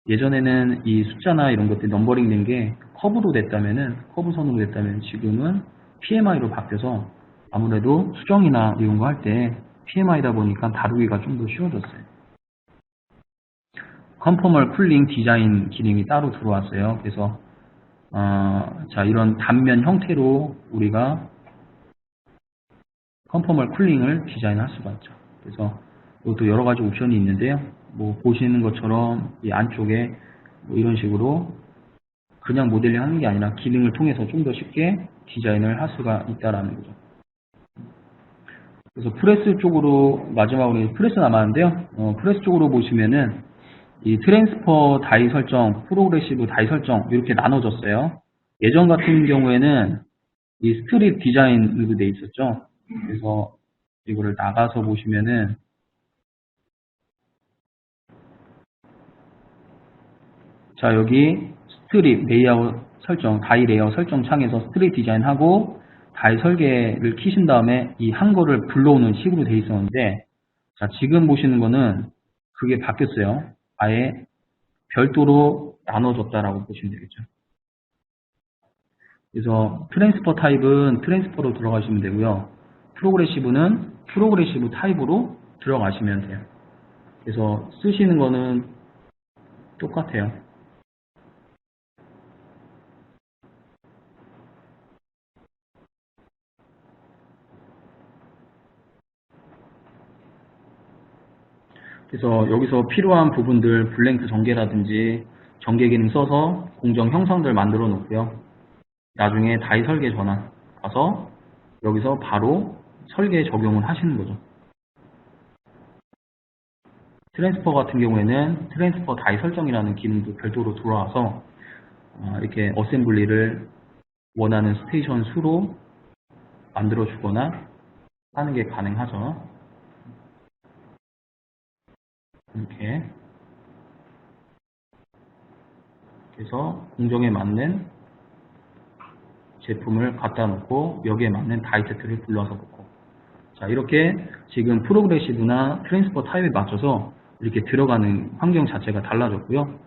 Speaker 1: 예전에는 이 숫자나 이런 것들이 넘버링 된 게 커브로 됐다면은 커브선으로 됐다면 지금은 PMI로 바뀌어서 아무래도 수정이나 이런 거 할 때 PMI다 보니까 다루기가 좀 더 쉬워졌어요. 컨포멀 쿨링 디자인 기능이 따로 들어왔어요. 그래서 자 이런 단면 형태로 우리가 컨포멀 쿨링을 디자인할 수가 있죠. 그래서 이것도 여러 가지 옵션이 있는데요. 뭐 보시는 것처럼 이 안쪽에 뭐 이런 식으로 그냥 모델링 하는 게 아니라 기능을 통해서 좀 더 쉽게 디자인을 할 수가 있다라는 거죠. 그래서 프레스 쪽으로 마지막으로 프레스 남았는데요. 프레스 쪽으로 보시면은 이 트랜스퍼 다이 설정, 프로그레시브 다이 설정 이렇게 나눠졌어요. 예전 같은 경우에는 이 스트립 디자인으로 돼 있었죠. 그래서 이거를 나가서 보시면은 자 여기 스트립 레이아웃 설정, 다이 레이아웃 설정 창에서 스트립 디자인하고 다이 설계를 키신 다음에 이 한 거를 불러오는 식으로 돼 있었는데 자 지금 보시는 거는 그게 바뀌었어요. 아예 별도로 나눠졌다라고 보시면 되겠죠. 그래서 트랜스퍼 타입은 트랜스퍼로 들어가시면 되고요. 프로그레시브는 프로그레시브 타입으로 들어가시면 돼요. 그래서 쓰시는 거는 똑같아요. 그래서 여기서 필요한 부분들 블랭크 전개라든지 전개 기능 써서 공정 형상들 만들어 놓고요. 나중에 다이 설계 전환 가서 여기서 바로 설계 적용을 하시는 거죠. 트랜스퍼 같은 경우에는 트랜스퍼 다이 설정이라는 기능도 별도로 들어와서 이렇게 어셈블리를 원하는 스테이션 수로 만들어 주거나 하는 게 가능하죠. 이렇게 그래서 공정에 맞는 제품을 갖다 놓고 여기에 맞는 다이 세트를 불러서 놓고, 자, 이렇게 지금 프로그레시브나 트랜스퍼 타입에 맞춰서 이렇게 들어가는 환경 자체가 달라졌고요.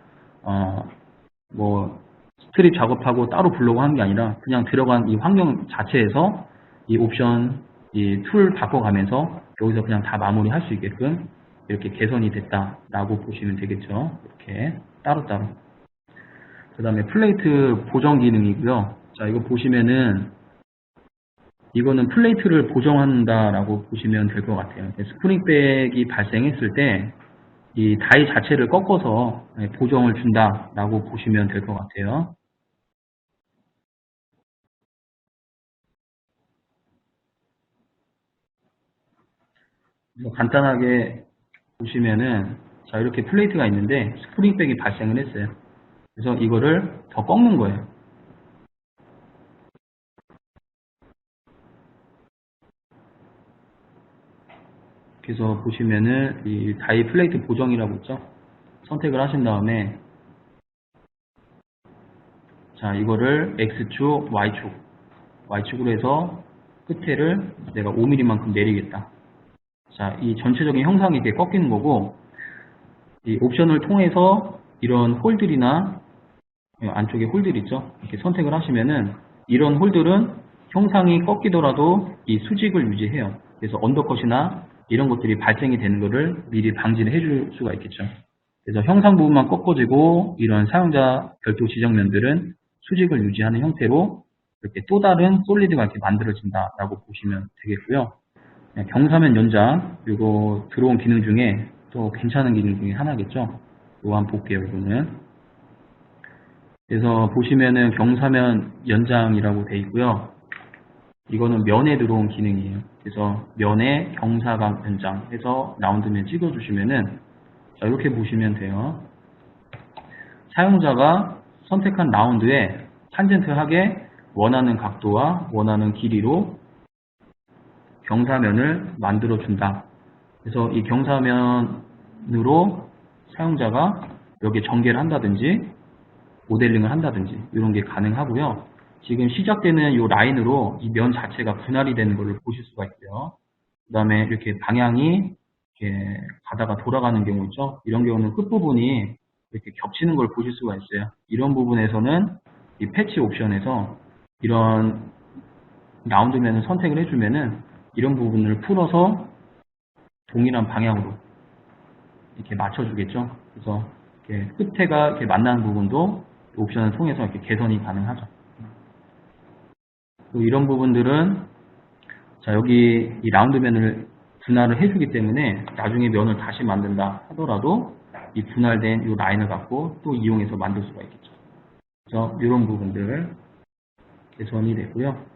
Speaker 1: 뭐 스트립 작업하고 따로 불러고 하는 게 아니라 그냥 들어간 이 환경 자체에서 이 옵션, 이 툴 바꿔가면서 여기서 그냥 다 마무리 할 수 있게끔 이렇게 개선이 됐다라고 보시면 되겠죠. 이렇게 따로따로. 그 다음에 플레이트 보정 기능이고요. 자, 이거 보시면은 이거는 플레이트를 보정한다라고 보시면 될 것 같아요. 스프링백이 발생했을 때 이 다이 자체를 꺾어서 보정을 준다라고 보시면 될 것 같아요. 간단하게 보시면은 자, 이렇게 플레이트가 있는데 스프링백이 발생을 했어요. 그래서 이거를 더 꺾는 거예요. 그래서 보시면은 이 다이 플레이트 보정이라고 있죠. 선택을 하신 다음에 자, 이거를 X축, Y축으로 해서 끝에를 내가 5mm만큼 내리겠다. 자, 이 전체적인 형상이 이렇게 꺾이는 거고, 이 옵션을 통해서 이런 홀들이나 안쪽에 홀들 있죠. 이렇게 선택을 하시면은 이런 홀들은 형상이 꺾이더라도 이 수직을 유지해요. 그래서 언더컷이나 이런 것들이 발생이 되는 것을 미리 방지를 해줄 수가 있겠죠. 그래서 형상 부분만 꺾어지고 이런 사용자 별도 지정면들은 수직을 유지하는 형태로 이렇게 또 다른 솔리드가 이렇게 만들어진다라고 보시면 되겠고요. 경사면 연장, 이거 들어온 기능 중에 또 괜찮은 기능 중에 하나겠죠. 이거 한번 볼게요, 이거는. 그래서 보시면은 경사면 연장이라고 되어 있고요. 이거는 면에 들어온 기능이에요. 그래서 면에 경사각 연장 해서 라운드면 찍어주시면은 자, 이렇게 보시면 돼요. 사용자가 선택한 라운드에 탄젠트하게 원하는 각도와 원하는 길이로 경사면을 만들어 준다. 그래서 이 경사면으로 사용자가 여기에 전개를 한다든지 모델링을 한다든지 이런 게 가능하고요. 지금 시작되는 이 라인으로 이 면 자체가 분할이 되는 것을 보실 수가 있고요. 그 다음에 이렇게 방향이 이렇게 가다가 돌아가는 경우 있죠. 이런 경우는 끝부분이 이렇게 겹치는 걸 보실 수가 있어요. 이런 부분에서는 이 패치 옵션에서 이런 라운드면을 선택을 해주면은 이런 부분을 풀어서 동일한 방향으로 이렇게 맞춰주겠죠. 그래서 이렇게 끝에가 이렇게 만나는 부분도 옵션을 통해서 이렇게 개선이 가능하죠. 또 이런 부분들은 자, 여기 이 라운드면을 분할을 해주기 때문에 나중에 면을 다시 만든다 하더라도 이 분할된 이 라인을 갖고 또 이용해서 만들 수가 있겠죠. 그래서 이런 부분들 개선이 되고요.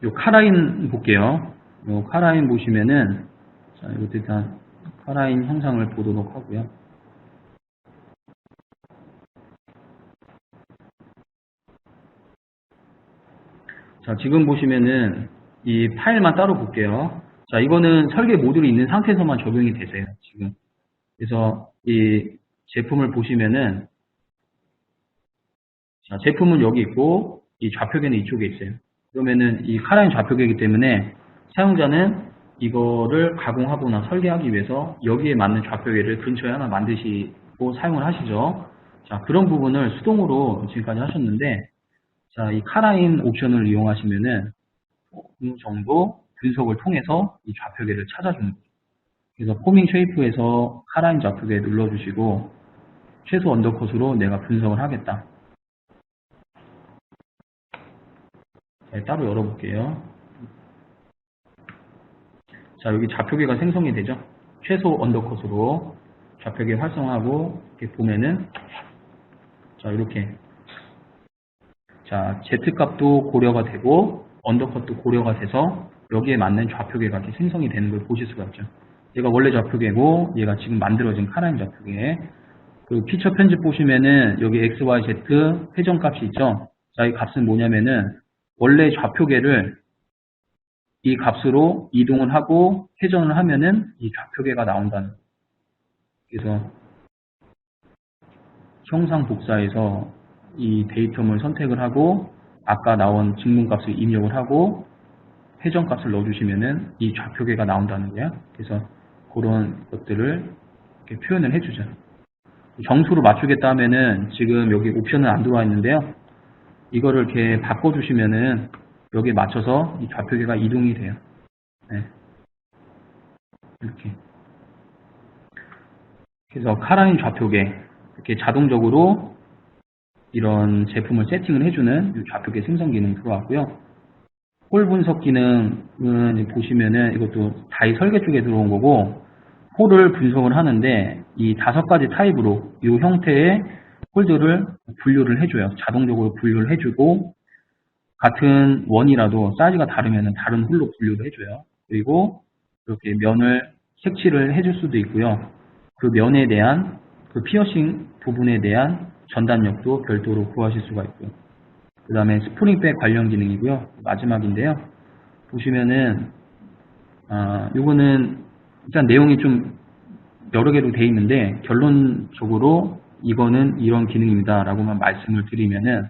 Speaker 1: 요 카라인 볼게요. 요 카라인 보시면은 자, 이것도 일단 카라인 형상을 보도록 하고요. 자, 지금 보시면은 이 파일만 따로 볼게요. 자, 이거는 설계 모듈이 있는 상태에서만 적용이 되세요, 지금. 그래서 이 제품을 보시면은 자, 제품은 여기 있고 이 좌표계는 이쪽에 있어요. 그러면은 이 카라인 좌표계이기 때문에 사용자는 이거를 가공하거나 설계하기 위해서 여기에 맞는 좌표계를 근처에 하나 만드시고 사용을 하시죠. 자, 그런 부분을 수동으로 지금까지 하셨는데 자, 이 카라인 옵션을 이용하시면은 어느 정도 분석을 통해서 이 좌표계를 찾아주는 거죠. 그래서 포밍 쉐이프에서 카라인 좌표계 눌러주시고 최소 언더컷으로 내가 분석을 하겠다. 자, 따로 열어볼게요. 자, 여기 좌표계가 생성이 되죠. 최소 언더컷으로 좌표계 활성하고 이렇게 보면은 자, 이렇게 자, Z값도 고려가 되고 언더컷도 고려가 돼서 여기에 맞는 좌표계가 이렇게 생성이 되는 걸 보실 수가 있죠. 얘가 원래 좌표계고 얘가 지금 만들어진 카라인 좌표계. 그 피처 편집 보시면은 여기 X, Y, Z 회전값이 있죠. 자, 이 값은 뭐냐면은 원래 좌표계를 이 값으로 이동을 하고 회전을 하면은 이 좌표계가 나온다는. 그래서 형상 복사해서 이 데이터물 선택을 하고 아까 나온 증문값을 입력을 하고 회전값을 넣어주시면은 이 좌표계가 나온다는 거야. 그래서 그런 것들을 이렇게 표현을 해주죠. 정수로 맞추겠다 하면은 지금 여기 옵션은 안 들어와 있는데요. 이거를 이렇게 바꿔주시면은 여기에 맞춰서 이 좌표계가 이동이 돼요. 네. 이렇게. 그래서 카라인 좌표계 이렇게 자동적으로 이런 제품을 세팅을 해주는 이 좌표계 생성 기능 들어왔고요. 홀 분석 기능은 보시면은 이것도 다이 설계 쪽에 들어온 거고 홀을 분석을 하는데 이 5가지 타입으로 이 형태의 홀들을 분류를 해줘요. 자동적으로 분류를 해주고 같은 원이라도 사이즈가 다르면 다른 홀로 분류를 해줘요. 그리고 이렇게 면을 색칠을 해줄 수도 있고요. 그 면에 대한 그 피어싱 부분에 대한 전단력도 별도로 구하실 수가 있고요. 그 다음에 스프링백 관련 기능이고요. 마지막인데요. 보시면은 요거는 일단 내용이 좀 여러 개로 되어 있는데 결론적으로 이거는 이런 기능입니다 라고만 말씀을 드리면은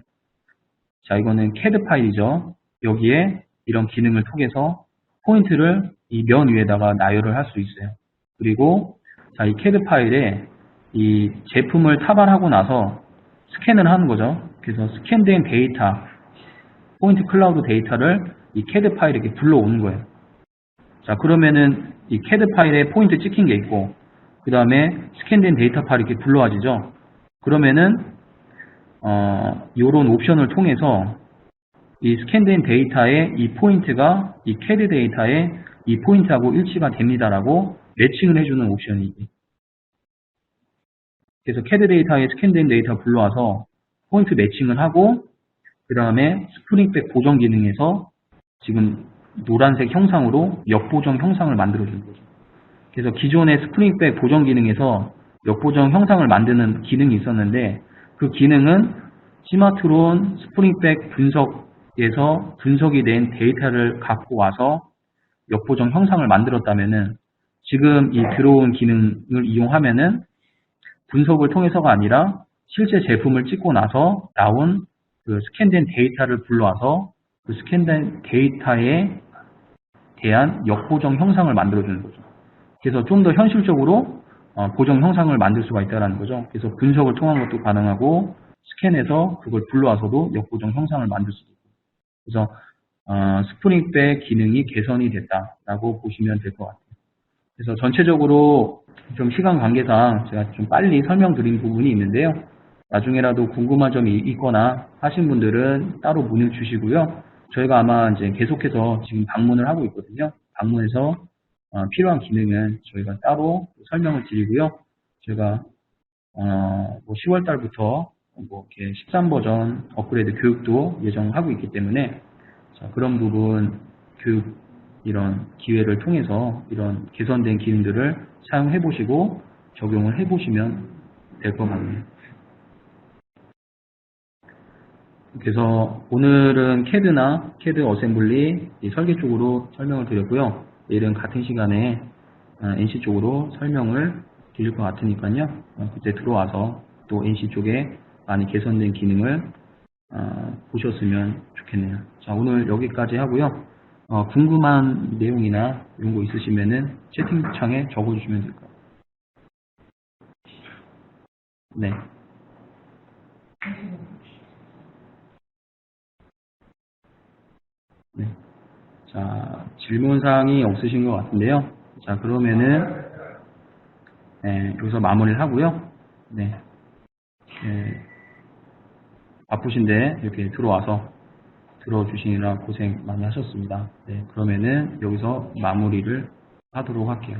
Speaker 1: 자 이거는 CAD 파일이죠. 여기에 이런 기능을 통해서 포인트를 이 면 위에다가 나열을 할 수 있어요. 그리고 자 이 CAD 파일에 이 제품을 타발하고 나서 스캔을 하는 거죠. 그래서 스캔된 데이터, 포인트 클라우드 데이터를 이 CAD 파일에 이렇게 불러오는 거예요. 자, 그러면은 이 CAD 파일에 포인트 찍힌 게 있고, 그 다음에 스캔된 데이터 파일이 이렇게 불러와지죠. 그러면은, 요런 옵션을 통해서 이 스캔된 데이터의 이 포인트가 이 CAD 데이터의 이 포인트하고 일치가 됩니다라고 매칭을 해주는 옵션이지. 그래서 CAD 데이터에 스캔된 데이터 불러와서 포인트 매칭을 하고 그 다음에 스프링백 보정 기능에서 지금 노란색 형상으로 역보정 형상을 만들어주는 거죠. 그래서 기존의 스프링백 보정 기능에서 역보정 형상을 만드는 기능이 있었는데 그 기능은 시마트론 스프링백 분석에서 분석이 된 데이터를 갖고 와서 역보정 형상을 만들었다면은 지금 이 들어온 기능을 이용하면은 분석을 통해서가 아니라 실제 제품을 찍고 나서 나온 그 스캔된 데이터를 불러와서 그 스캔된 데이터에 대한 역보정 형상을 만들어주는 거죠. 그래서 좀 더 현실적으로 보정 형상을 만들 수가 있다는 거죠. 그래서 분석을 통한 것도 가능하고 스캔해서 그걸 불러와서도 역보정 형상을 만들 수도 있고. 그래서 스프링백 기능이 개선이 됐다라고 보시면 될 것 같아요. 그래서 전체적으로 좀 시간 관계상 제가 좀 빨리 설명드린 부분이 있는데요. 나중에라도 궁금한 점이 있거나 하신 분들은 따로 문의 주시고요. 저희가 아마 이제 계속해서 지금 방문을 하고 있거든요. 방문해서 필요한 기능은 저희가 따로 설명을 드리고요. 제가 뭐 10월 달부터 뭐 이렇게 13버전 업그레이드 교육도 예정하고 있기 때문에 자, 그런 부분 교육 이런 기회를 통해서 이런 개선된 기능들을 사용해 보시고 적용을 해 보시면 될 것 같네요. 그래서 오늘은 CAD나 CAD 어셈블리 설계 쪽으로 설명을 드렸고요. 내일은 같은 시간에 NC 쪽으로 설명을 드릴 것 같으니까요. 그때 들어와서 또 NC 쪽에 많이 개선된 기능을 보셨으면 좋겠네요. 자, 오늘 여기까지 하고요. 궁금한 내용이나 이런 거 있으시면은 채팅창에 적어주시면 될 것 같아요. 네. 네. 자, 질문사항이 없으신 것 같은데요. 자, 그러면은, 네, 여기서 마무리를 하고요. 네. 네. 바쁘신데 이렇게 들어와서 들어주시느라 고생 많이 하셨습니다. 네, 그러면은 여기서 마무리를 하도록 할게요.